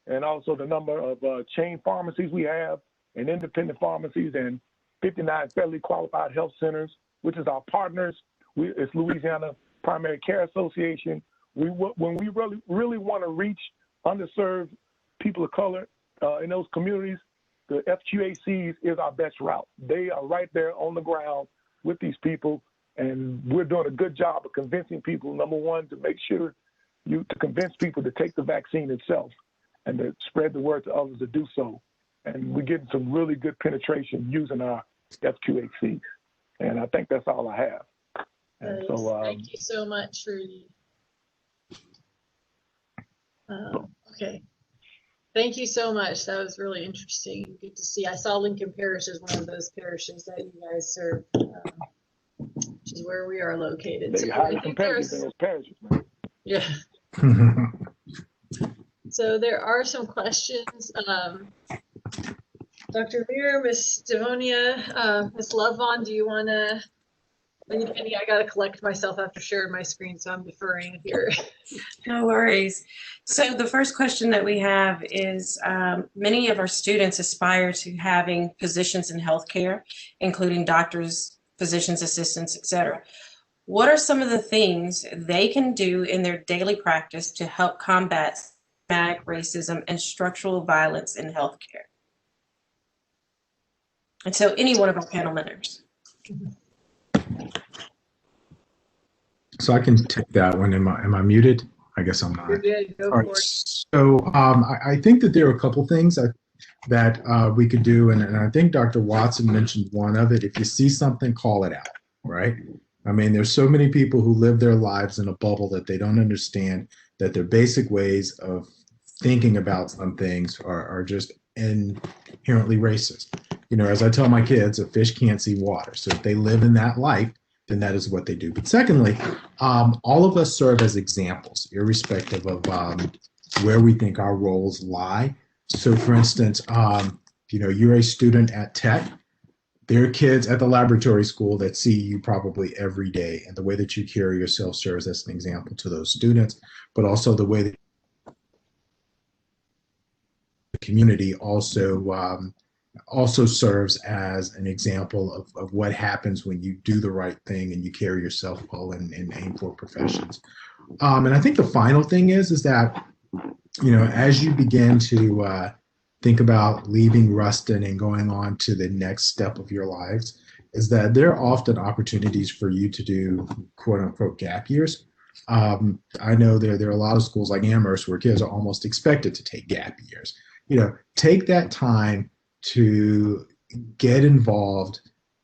and also the number of chain pharmacies we have, and independent pharmacies, and 59 federally qualified health centers, which is our partners. It's Louisiana Primary Care Association. When we really want to reach underserved people of color in those communities, the FQACs is our best route. They are right there on the ground with these people, and we're doing a good job of convincing people, number one, to make sure to convince people to take the vaccine itself and to spread the word to others to do so. And we're getting some really good penetration using our FQACs. And I think that's all I have. And so, thank you so much, Rudy. Okay. Thank you so much. That was really interesting. Good to see. I saw Lincoln Parish as one of those parishes that you guys serve, which is where we are located. They're highly competitive in those parishes, man. Yeah. So there are some questions. Dr. Muir, Ms. Devonia, Ms. Lovon, do you want to? I got to collect myself after sharing my screen, so I'm deferring here. No worries. So the first question that we have is many of our students aspire to having positions in healthcare, including doctors, physicians, assistants, etc. What are some of the things they can do in their daily practice to help combat systematic racism and structural violence in healthcare? And so any one of our panel members. So I can take that one. Am I muted? I guess I'm not. You're good. Go for it. So I think that there are a couple things that we could do, and I think Dr. Watson mentioned one of it. If you see something, call it out, right? I mean, there's so many people who live their lives in a bubble that they don't understand that their basic ways of thinking about some things are just inherently racist. You know, as I tell my kids, a fish can't see water. So if they live in that life, then that is what they do. But secondly, all of us serve as examples, irrespective of where we think our roles lie. So for instance, you know, you're a student at Tech. There are kids at the laboratory school that see you probably every day, and the way that you carry yourself serves as an example to those students, but also the way that the community also serves as an example of what happens when you do the right thing and you carry yourself well and aim for professions. And I think the final thing is that, you know, as you begin to think about leaving Ruston and going on to the next step of your lives, is that there are often opportunities for you to do quote unquote gap years. I know there are a lot of schools like Amherst where kids are almost expected to take gap years. You know, take that time to get involved,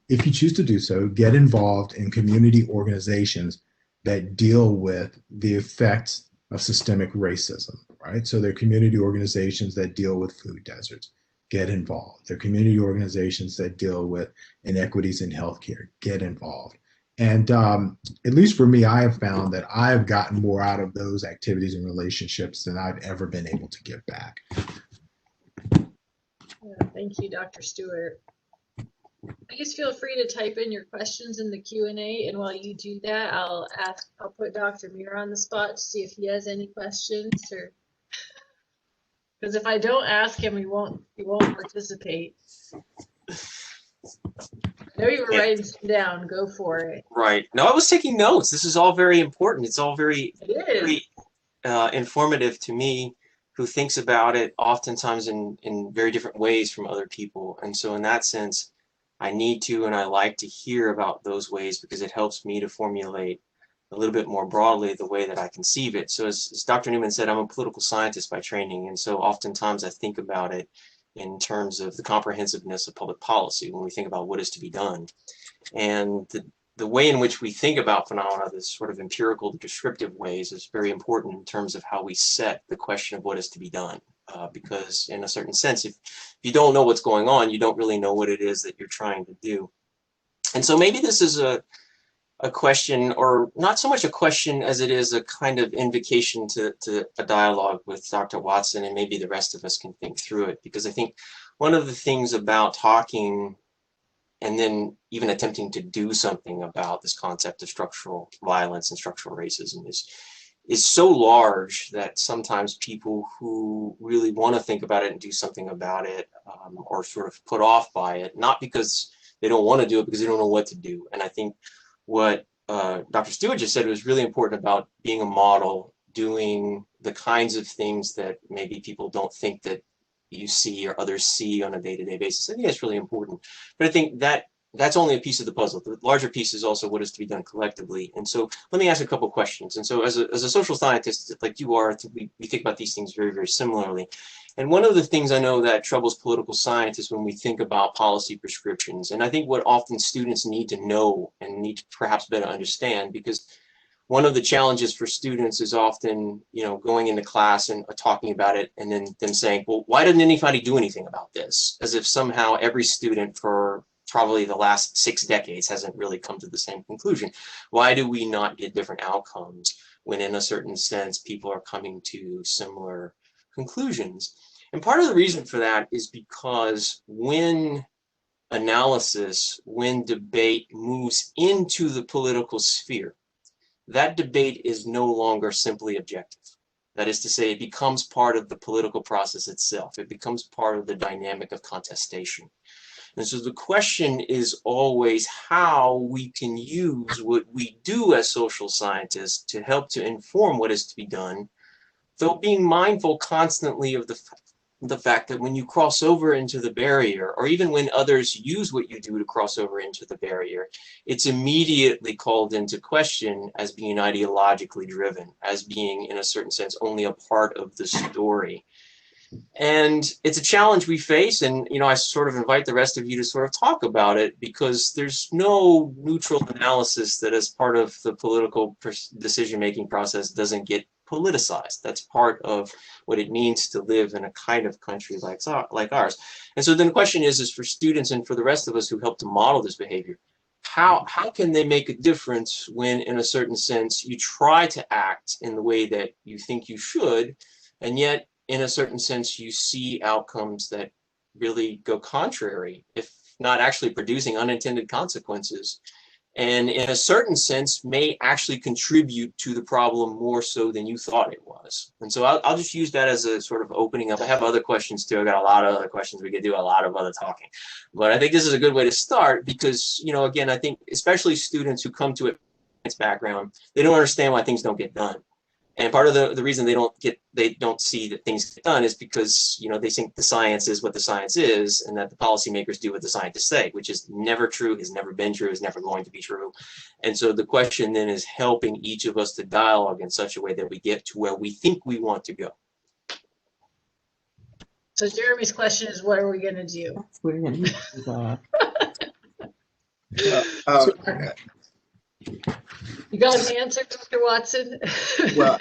if you choose to do so, get involved in community organizations that deal with the effects of systemic racism, right? So there are community organizations that deal with food deserts, get involved. There are community organizations that deal with inequities in healthcare, get involved. And at least for me, I have found that I've gotten more out of those activities and relationships than I've ever been able to give back. Thank you, Dr. Stewart. Please feel free to type in your questions in the Q&A, and while you do that, I'll put Dr. Muir on the spot to see if he has any questions, or because if I don't ask him, he won't participate. I know you were writing some down. Go for it. Right. No, I was taking notes. This is all very important. It's all very informative to me, who thinks about it oftentimes in very different ways from other people. And so in that sense, I need to, and I like to hear about those ways, because it helps me to formulate a little bit more broadly the way that I conceive it. So as Dr. Newman said, I'm a political scientist by training. And so oftentimes I think about it in terms of the comprehensiveness of public policy when we think about what is to be done. And the way in which we think about phenomena, this sort of empirical, descriptive ways, is very important in terms of how we set the question of what is to be done. Because in a certain sense, if you don't know what's going on, you don't really know what it is that you're trying to do. And so maybe this is a question, or not so much a question as it is a kind of invocation to a dialogue with Dr. Watson, and maybe the rest of us can think through it. Because I think one of the things about talking and then even attempting to do something about this concept of structural violence and structural racism is so large that sometimes people who really want to think about it and do something about it are sort of put off by it, not because they don't want to do it, because they don't know what to do. And I think what Dr. Stewart just said was really important about being a model, doing the kinds of things that maybe people don't think that you see or others see on a day-to-day basis. I think that's really important. But I think that's only a piece of the puzzle. The larger piece is also what is to be done collectively. And so let me ask a couple of questions. And so as a social scientist, like you are, we think about these things very, very similarly. And one of the things I know that troubles political science is when we think about policy prescriptions. And I think what often students need to know and need to perhaps better understand, because one of the challenges for students is often, going into class and talking about it, and then them saying, well, why didn't anybody do anything about this? As if somehow every student for probably the last 6 decades hasn't really come to the same conclusion. Why do we not get different outcomes when, in a certain sense, people are coming to similar conclusions? And part of the reason for that is because when analysis, when debate moves into the political sphere, that debate is no longer simply objective. That is to say, it becomes part of the political process itself. It becomes part of the dynamic of contestation. And so the question is always how we can use what we do as social scientists to help to inform what is to be done, though being mindful constantly of the fact that when you cross over into the barrier, or even when others use what you do to cross over into the barrier, it's immediately called into question as being ideologically driven, as being, in a certain sense, only a part of the story. And it's a challenge we face, and I sort of invite the rest of you to sort of talk about it, because there's no neutral analysis that, as part of the political decision-making process, doesn't get politicized. That's part of what it means to live in a kind of country like ours. And so then the question is for students and for the rest of us who help to model this behavior, how can they make a difference when, in a certain sense, you try to act in the way that you think you should, and yet, in a certain sense, you see outcomes that really go contrary, if not actually producing unintended consequences, and in a certain sense may actually contribute to the problem more so than you thought it was. And so I'll just use that as a sort of opening up. I have other questions too. I got a lot of other questions. We could do a lot of other talking, but I think this is a good way to start, because, again, I think especially students who come to it from a background, they don't understand why things don't get done. And part of the reason they don't see that things get done is because, they think the science is what the science is, and that the policymakers do what the scientists say, which is never true, has never been true, is never going to be true. And so the question then is helping each of us to dialogue in such a way that we get to where we think we want to go. So Jeremy's question is, what are we going to do? You got an answer, Dr. Watson? Well,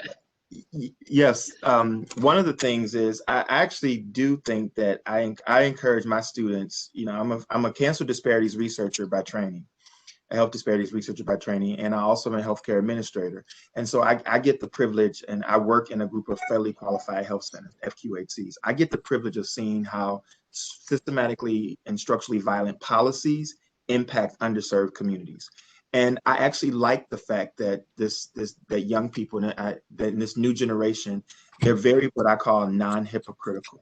yes. One of the things is I actually do think that I encourage my students. I'm a cancer disparities researcher by training, a health disparities researcher by training, and I also am a healthcare administrator. And so I get the privilege, and I work in a group of federally qualified health centers, FQHCs. I get the privilege of seeing how systematically and structurally violent policies impact underserved communities. And I actually like the fact that that young people that in this new generation, they're very what I call non-hypocritical.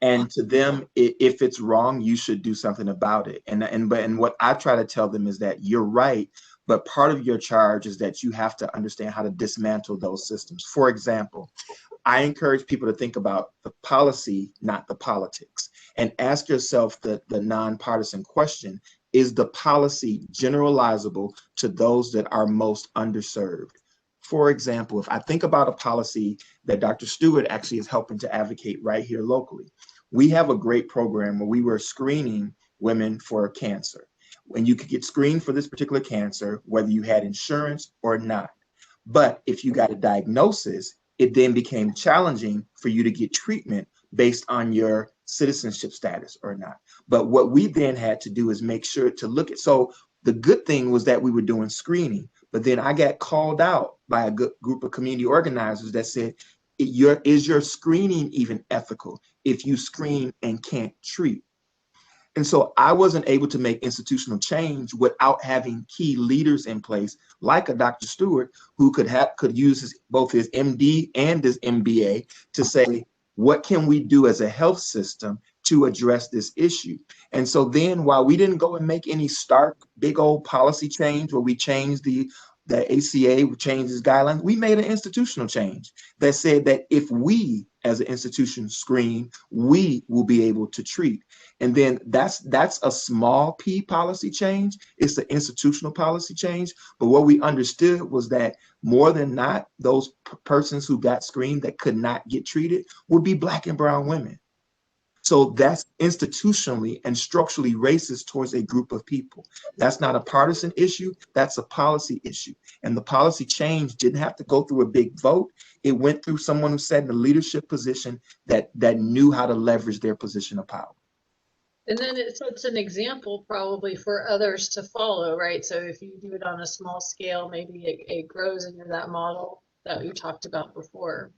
And to them, if it's wrong, you should do something about it. And what I try to tell them is that you're right, but part of your charge is that you have to understand how to dismantle those systems. For example, I encourage people to think about the policy, not the politics, and ask yourself the nonpartisan question: is the policy generalizable to those that are most underserved? For example, if I think about a policy that Dr. Stewart actually is helping to advocate right here locally, we have a great program where we were screening women for cancer. When you could get screened for this particular cancer, whether you had insurance or not. But if you got a diagnosis, it then became challenging for you to get treatment based on your citizenship status or not. But what we then had to do is make sure to look at, so the good thing was that we were doing screening, but then I got called out by a good group of community organizers that said, is your screening even ethical if you screen and can't treat? And so I wasn't able to make institutional change without having key leaders in place, like a Dr. Stewart, who could use both his MD and his MBA to say, what can we do as a health system to address this issue? And so then, while we didn't go and make any stark, big old policy change where we changed the ACA, changed its guidelines, we made an institutional change that said that if we as an institution screen, we will be able to treat. And then that's a small p policy change. It's the institutional policy change. But what we understood was that more than not, those persons who got screened that could not get treated would be Black and brown women. So that's institutionally and structurally racist towards a group of people. That's not a partisan issue, that's a policy issue. And the policy change didn't have to go through a big vote. It went through someone who sat in a leadership position that knew how to leverage their position of power. And then it sets an example probably for others to follow, right? So if you do it on a small scale, maybe it grows into that model that you talked about before.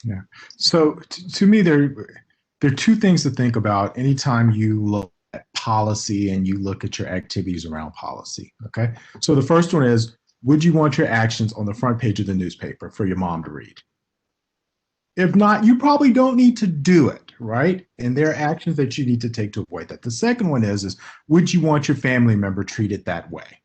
Yeah. So to me, there are two things to think about anytime you look at policy and you look at your activities around policy. Okay. So the first one is, would you want your actions on the front page of the newspaper for your mom to read? If not, you probably don't need to do it, right? And there are actions that you need to take to avoid that. The second one is would you want your family member treated that way?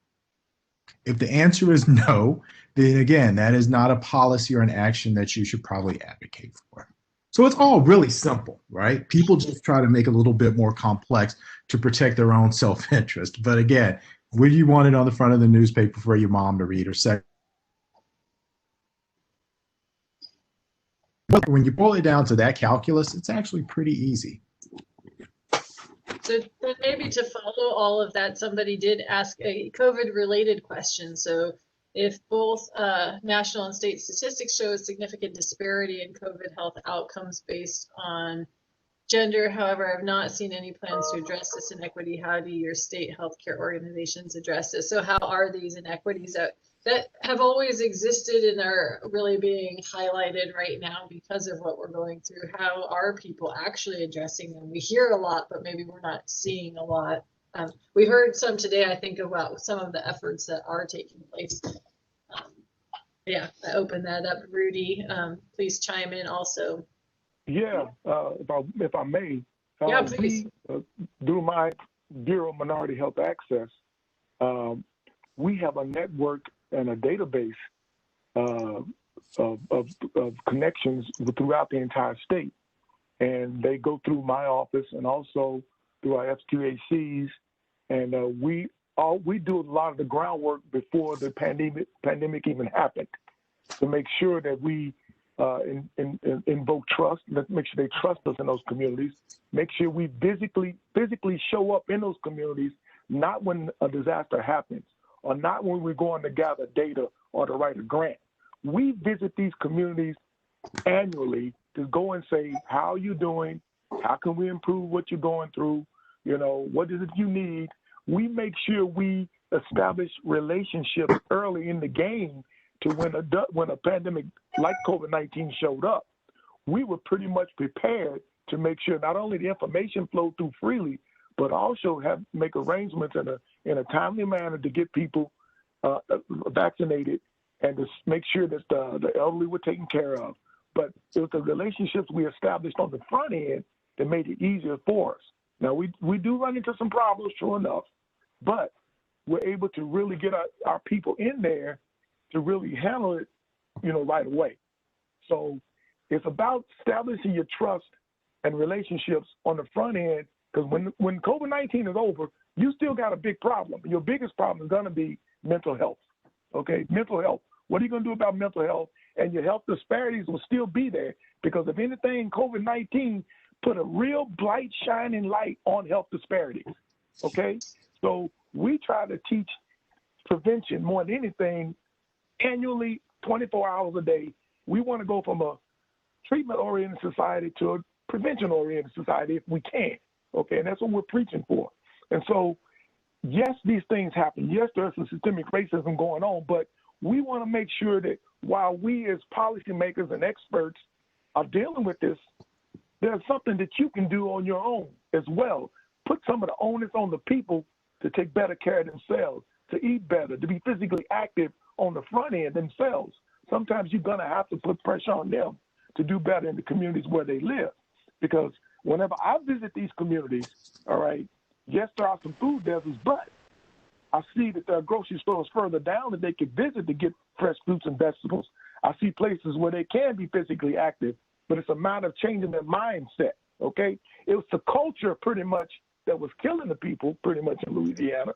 If the answer is no, then again, that is not a policy or an action that you should probably advocate for. So it's all really simple, right? People just try to make it a little bit more complex to protect their own self-interest. But again, would you want it on the front of the newspaper for your mom to read? Or second, when you boil it down to that calculus, it's actually pretty easy. So then maybe to follow all of that, somebody did ask a COVID-related question. So if both national and state statistics show a significant disparity in COVID health outcomes based on gender, however, I've not seen any plans to address this inequity. How do your state healthcare organizations address this? So how are these inequities that have always existed and are really being highlighted right now because of what we're going through? How are people actually addressing them? We hear a lot, but maybe we're not seeing a lot. We heard some today, I think, about some of the efforts that are taking place. Yeah, I opened that up. Rudy, please chime in also. Yeah, if I may. Yeah, please. Through my Bureau of Minority Health Access, we have a network and a database of connections throughout the entire state. And they go through my office and also through our FQACs. And we do a lot of the groundwork before the pandemic even happened to make sure that we invoke trust. Let's make sure they trust us in those communities. Make sure we physically show up in those communities, not when a disaster happens or not when we're going to gather data or to write a grant. We visit these communities annually to go and say, how are you doing? How can we improve what you're going through? You know, what is it you need? We make sure we establish relationships early in the game to when a pandemic like COVID-19 showed up, we were pretty much prepared to make sure not only the information flowed through freely, but also make arrangements in a timely manner to get people vaccinated and to make sure that the elderly were taken care of. But it was the relationships we established on the front end that made it easier for us. Now, we do run into some problems, sure enough, but we're able to really get our people in there to really handle it, right away. So it's about establishing your trust and relationships on the front end, because when COVID-19 is over, you still got a big problem. Your biggest problem is going to be mental health, okay? Mental health. What are you going to do about mental health? And your health disparities will still be there, because if anything, COVID-19 put a real bright, shining light on health disparities, okay? So we try to teach prevention more than anything annually, 24 hours a day. We want to go from a treatment-oriented society to a prevention-oriented society if we can, okay? And that's what we're preaching for. And so, yes, these things happen. Yes, there's some systemic racism going on, but we want to make sure that while we as policymakers and experts are dealing with this, there's something that you can do on your own as well. Put some of the onus on the people to take better care of themselves, to eat better, to be physically active on the front end themselves. Sometimes you're going to have to put pressure on them to do better in the communities where they live. Because whenever I visit these communities, all right, yes, there are some food deserts, but I see that there are grocery stores further down that they could visit to get fresh fruits and vegetables. I see places where they can be physically active, but it's a matter of changing their mindset, okay? It was the culture pretty much that was killing the people pretty much in Louisiana,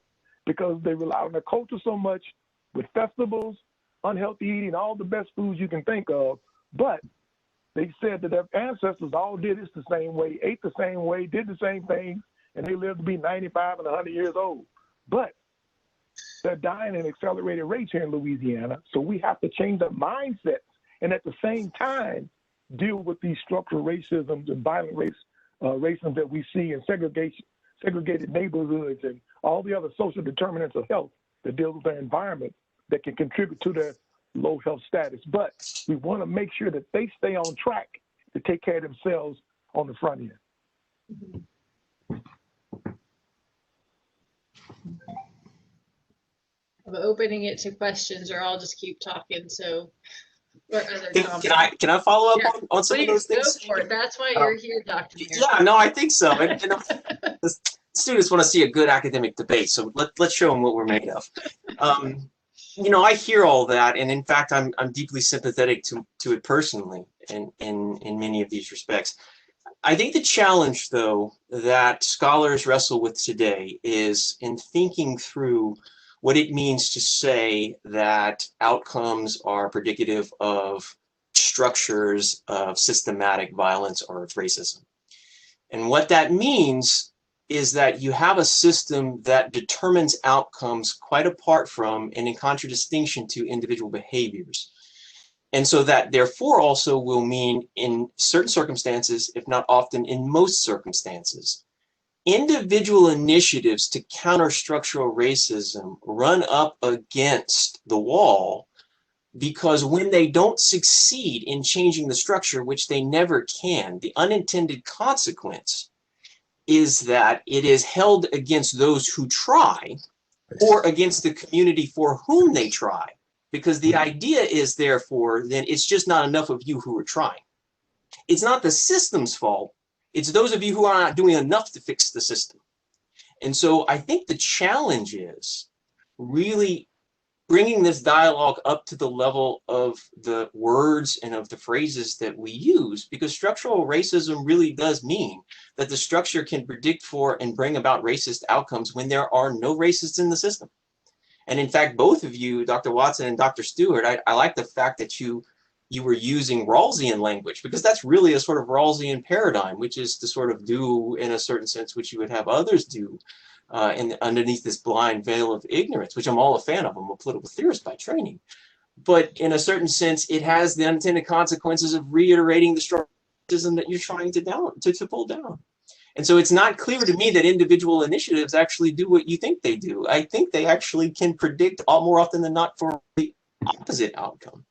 because they rely on their culture so much with festivals, unhealthy eating, all the best foods you can think of. But they said that their ancestors all did it the same way, ate the same way, did the same thing, and they lived to be 95 and 100 years old. But they're dying at accelerated rates here in Louisiana, so we have to change the mindset and at the same time deal with these structural racisms and violent racism that we see in segregated neighborhoods and all the other social determinants of health that deal with their environment that can contribute to their low health status. But we want to make sure that they stay on track to take care of themselves on the front end. I'm opening it to questions, or I'll just keep talking. So, or other can I follow up yeah, on some of those things? Go for it. That's why you're here, Dr. Yeah, no, I think so. And the students want to see a good academic debate, so let's show them what we're made of. I hear all that, and in fact, I'm deeply sympathetic to it personally, in many of these respects. I think the challenge, though, that scholars wrestle with today is in thinking through what it means to say that outcomes are predicative of structures of systematic violence or of racism. And what that means is that you have a system that determines outcomes quite apart from and in contradistinction to individual behaviors. And so that therefore also will mean in certain circumstances, if not often in most circumstances, individual initiatives to counter structural racism run up against the wall, because when they don't succeed in changing the structure, which they never can, the unintended consequence is that it is held against those who try or against the community for whom they try. Because the idea is, therefore, then it's just not enough of you who are trying. It's not the system's fault. It's those of you who are not doing enough to fix the system. And so I think the challenge is really bringing this dialogue up to the level of the words and of the phrases that we use, because structural racism really does mean that the structure can predict for and bring about racist outcomes when there are no racists in the system. And in fact, both of you, Dr. Watson and Dr. Stewart, I like the fact that you were using Rawlsian language, because that's really a sort of Rawlsian paradigm, which is to sort of do, in a certain sense, which you would have others do underneath this blind veil of ignorance, which I'm all a fan of. I'm a political theorist by training. But in a certain sense, it has the unintended consequences of reiterating the structuralism that you're trying to pull down. And so it's not clear to me that individual initiatives actually do what you think they do. I think they actually can predict more often than not for the opposite outcome.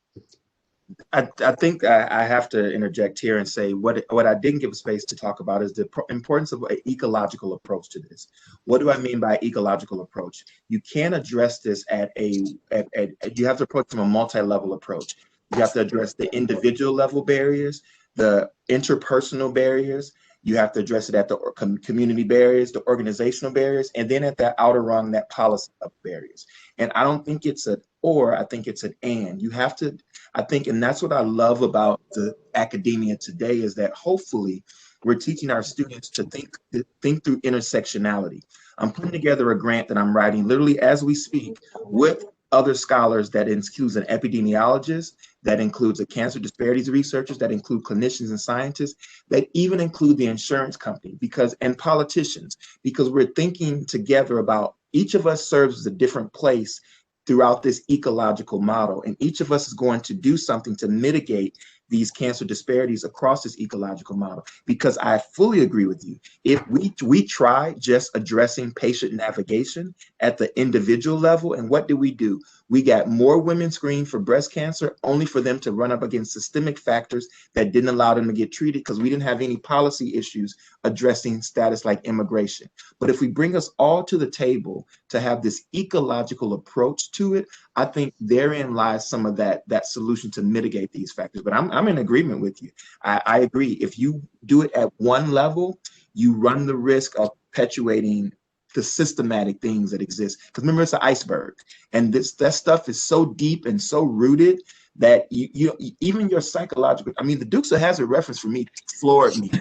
I think I have to interject here and say what I didn't give a space to talk about is the importance of an ecological approach to this. What do I mean by ecological approach? You can't address this you have to approach from a multi-level approach. You have to address the individual level barriers, the interpersonal barriers. You have to address it at the community barriers, the organizational barriers, and then at that outer rung, that policy barriers. And I don't think it's an or, I think it's an and. You have to, I think, and that's what I love about the academia today is that hopefully we're teaching our students to think through intersectionality. I'm putting together a grant that I'm writing literally as we speak with other scholars that includes an epidemiologist, that includes a cancer disparities researchers, that include clinicians and scientists, that even include the insurance company and politicians, because we're thinking together about each of us serves as a different place throughout this ecological model. And each of us is going to do something to mitigate these cancer disparities across this ecological model. Because I fully agree with you. If we try just addressing patient navigation at the individual level, and what do? We got more women screened for breast cancer only for them to run up against systemic factors that didn't allow them to get treated because we didn't have any policy issues addressing status like immigration. But if we bring us all to the table to have this ecological approach to it, I think therein lies some of that solution to mitigate these factors. But I'm in agreement with you. I agree. If you do it at one level, you run the risk of perpetuating the systematic things that exist. Because remember, it's an iceberg, and that stuff is so deep and so rooted that you even your psychological. I mean, the Dukes of Hazzard reference for me floored me.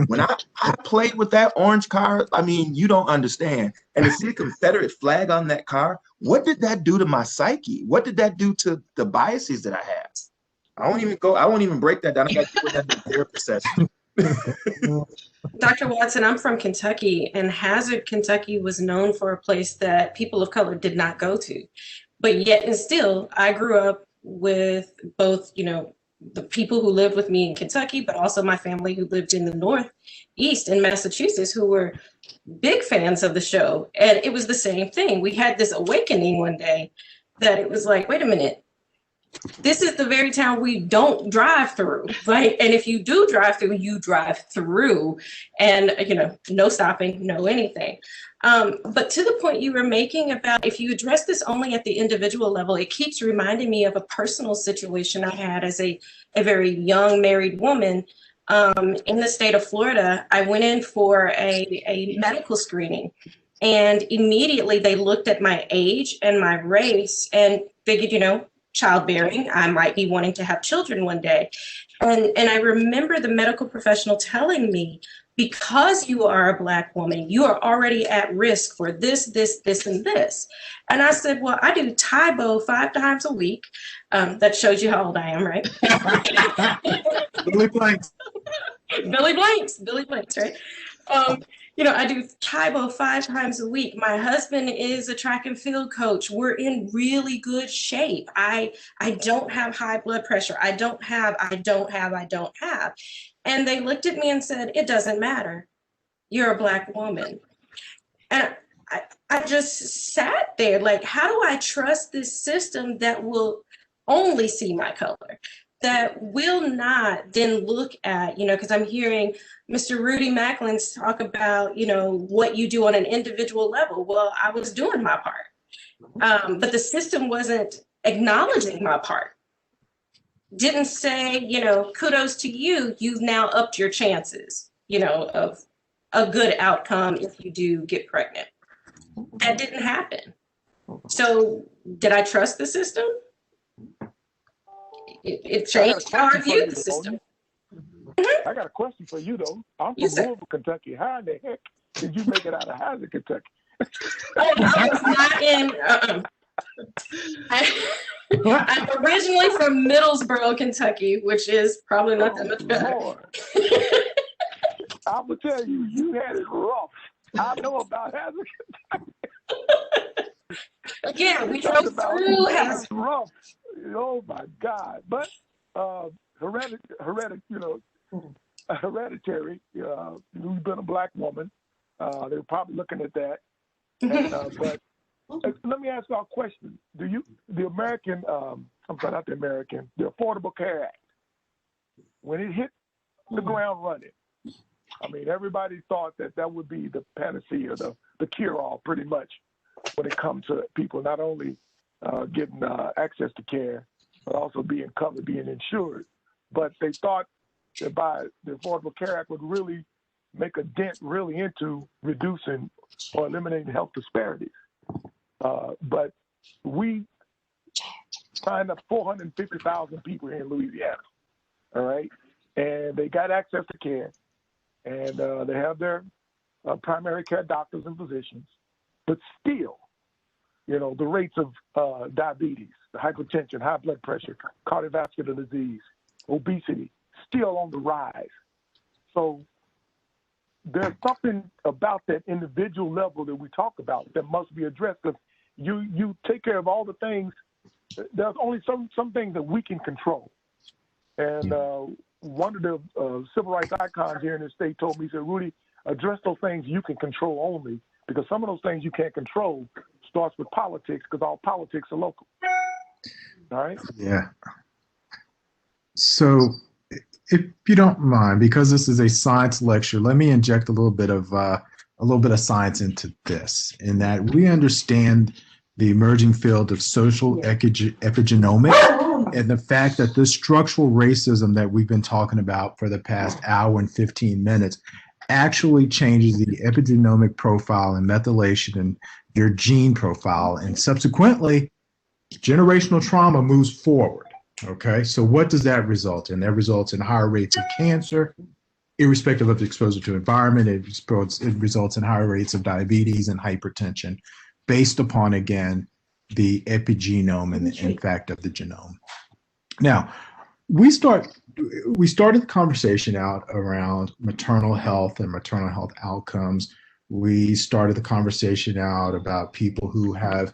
When I played with that orange car, I mean, you don't understand. And to see a Confederate flag on that car, what did that do to my psyche? What did that do to the biases that I had? I won't even break that down. I got to put that in the therapy session. Dr. Watson, I'm from Kentucky, and Hazard, Kentucky was known for a place that people of color did not go to. But yet and still, I grew up with both, the people who lived with me in Kentucky, but also my family who lived in the Northeast in Massachusetts, who were big fans of the show. And it was the same thing. We had this awakening one day that it was like, wait a minute. This is the very town we don't drive through, right? And if you do drive through, you drive through, and no stopping, no anything. But to the point you were making about if you address this only at the individual level, it keeps reminding me of a personal situation I had as a very young married woman in the state of Florida. I went in for a medical screening, and immediately they looked at my age and my race and figured, childbearing, I might be wanting to have children one day. And I remember the medical professional telling me, because you are a Black woman, you are already at risk for this, and this. And I said, well, I do Tybo 5 times a week. That shows you how old I am, right? Billy Blanks. Billy Blanks, right? I do Tybo 5 times a week. My husband is a track and field coach. We're in really good shape. I don't have high blood pressure. I don't have. And they looked at me and said, it doesn't matter. You're a Black woman. And I just sat there like, how do I trust this system that will only see my color? That will not then look at, because I'm hearing Mr. Rudy Macklin talk about, what you do on an individual level. Well, I was doing my part, but the system wasn't acknowledging my part. Didn't say, kudos to you, you've now upped your chances, of a good outcome if you do get pregnant. That didn't happen. So did I trust the system? It changed how I viewed the system. I got a question for you, though. I'm from Louisville, Kentucky. How in the heck did you make it out of Hazard, Kentucky? I was not in. I'm originally from Middlesboro, Kentucky, which is probably not that much better. I'm going to tell you, you had it rough. I know about Hazard, Kentucky. Again, we drove through Hazard. Rough. Oh my God! But hereditary. You've been a Black woman. They're probably looking at that. And, but let me ask y'all a question. The American, I'm sorry, not the American, the Affordable Care Act, when it hit the ground running, I mean, everybody thought that would be the panacea, the cure-all pretty much when it comes to people not only getting access to care, but also being covered, being insured. But they thought that by the Affordable Care Act would really make a dent really into reducing or eliminating health disparities. But we signed up 450,000 people here in Louisiana, all right? And they got access to care, and they have their primary care doctors and physicians. But still, you know, the rates of diabetes, hypertension, high blood pressure, cardiovascular disease, obesity, still on the rise. So there's something about that individual level that we talk about that must be addressed. Because you take care of all the things. There's only some things that we can control. And one of the civil rights icons here in the state told me, he said, Rudy, address those things you can control only, because some of those things you can't control starts with politics, because all politics are local. All right? Yeah. So if you don't mind, because this is a science lecture, let me inject a little bit of science into this, in that we understand the emerging field of social epigenomics and the fact that this structural racism that we've been talking about for the past hour and 15 minutes actually changes the epigenomic profile and methylation in your gene profile, and subsequently generational trauma moves forward. Okay, so what does that result in? That results in higher rates of cancer, irrespective of exposure to environment. It results in higher rates of diabetes and hypertension, based upon, again, the epigenome and the impact of the genome. Now, we started the conversation out around maternal health and maternal health outcomes. We started the conversation out about people who have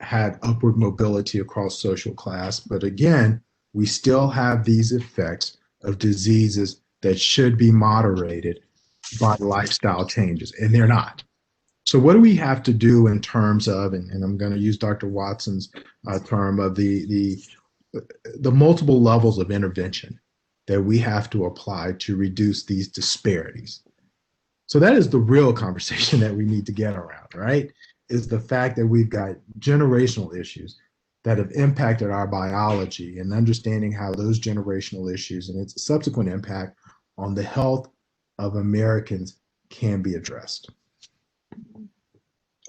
had upward mobility across social class. But again, we still have these effects of diseases that should be moderated by lifestyle changes, and they're not. So what do we have to do in terms of, and I'm going to use Dr. Watson's term of the multiple levels of intervention that we have to apply to reduce these disparities? So that is the real conversation that we need to get around, right? Is the fact that we've got generational issues that have impacted our biology, and understanding how those generational issues and its subsequent impact on the health of Americans can be addressed.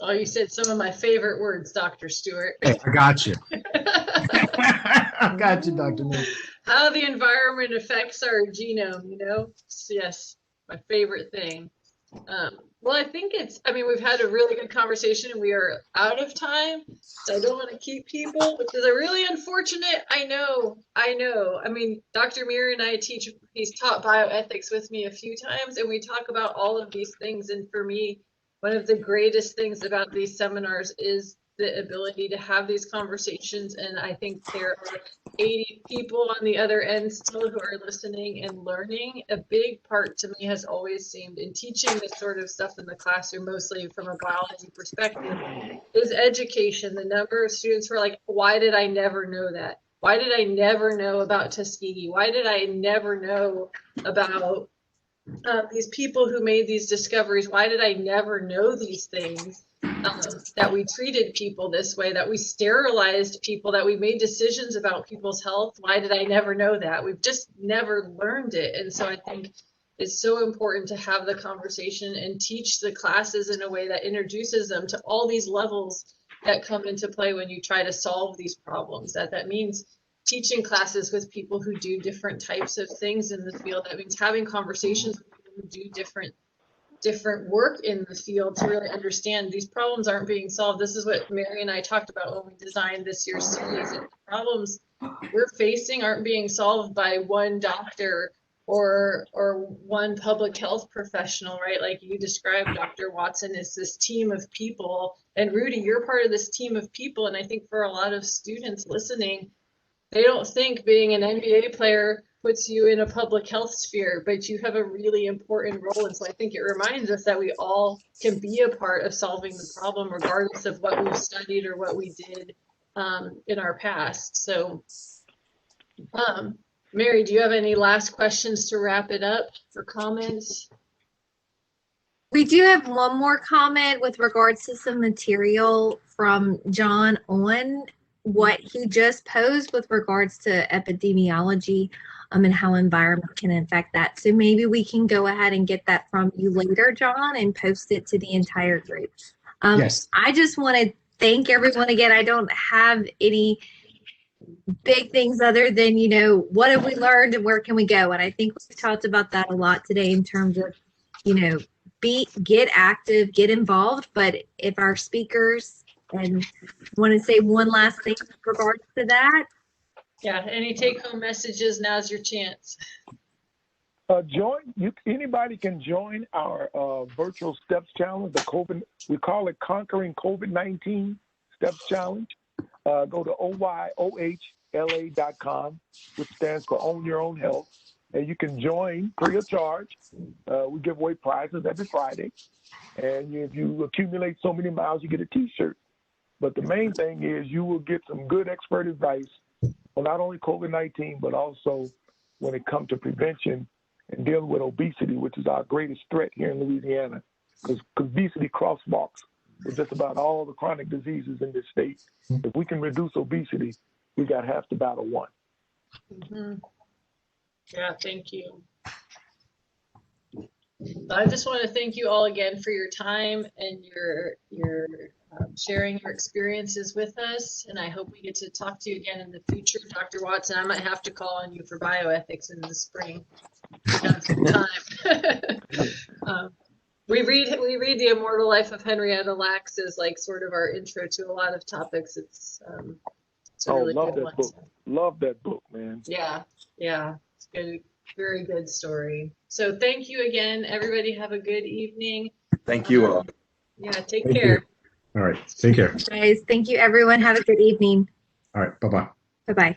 Oh, you said some of my favorite words, Dr. Stewart. Hey, I got you. I got you, Dr. Nick. How the environment affects our genome, you know? Yes, my favorite thing. Well, I think we've had a really good conversation and we are out of time. So I don't want to keep people, which is a really unfortunate. I know. I mean, Dr. Mir and I he's taught bioethics with me a few times, and we talk about all of these things. And for me, one of the greatest things about these seminars is the ability to have these conversations. And I think there are 80 people on the other end still who are listening and learning. A big part to me has always seemed, in teaching this sort of stuff in the classroom, mostly from a biology perspective, is education. The number of students who are like, why did I never know that? Why did I never know about Tuskegee? Why did I never know about these people who made these discoveries? Why did I never know these things? That we treated people this way, that we sterilized people, that we made decisions about people's health. Why did I never know that? We've just never learned it. And so I think it's so important to have the conversation and teach the classes in a way that introduces them to all these levels that come into play when you try to solve these problems. That means teaching classes with people who do different types of things in the field. That means having conversations with people who do different work in the field to really understand these problems aren't being solved. This is what Mary and I talked about when we designed this year's series. And the problems we're facing aren't being solved by one doctor or one public health professional, right? Like you described, Dr. Watson, is this team of people. And Rudy, you're part of this team of people. And I think for a lot of students listening, they don't think being an NBA player puts you in a public health sphere, but you have a really important role. And so I think it reminds us that we all can be a part of solving the problem, regardless of what we've studied or what we did in our past. So, Mary, do you have any last questions to wrap it up or comments? We do have one more comment with regards to some material from John on what he just posed with regards to epidemiology and how environment can affect that. So maybe we can go ahead and get that from you later, John, and post it to the entire group. Yes. I just want to thank everyone again. I don't have any big things other than, you know, what have we learned and where can we go? And I think we've talked about that a lot today in terms of, you know, get active, get involved. But if our speakers and want to say one last thing with regards to that. Yeah, any take-home messages? Now's your chance. Anybody can join our virtual steps challenge. We call it Conquering COVID-19 Steps Challenge. Go to oyohla.com, which stands for Own Your Own Health, and you can join free of charge. We give away prizes every Friday, and if you accumulate so many miles, you get a T-shirt. But the main thing is you will get some good expert advice on not only COVID-19, but also when it comes to prevention and dealing with obesity, which is our greatest threat here in Louisiana, because obesity crosswalks with just about all the chronic diseases in this state. If we can reduce obesity, we got half the battle won. Mm-hmm. Yeah, thank you. I just want to thank you all again for your time and your sharing your experiences with us. And I hope we get to talk to you again in the future. Dr. Watson, I might have to call on you for bioethics in the spring. Have some time. We read The Immortal Life of Henrietta Lacks as like sort of our intro to a lot of topics. It's a really love good that one. book. Love that book, man. Yeah. It's good. Very good story. So thank you again, everybody. Have a good evening. Thank you all. Yeah, take Thank care. you. All right. Take care. Guys, thank you, everyone. Have a good evening. All right. Bye-bye. Bye-bye.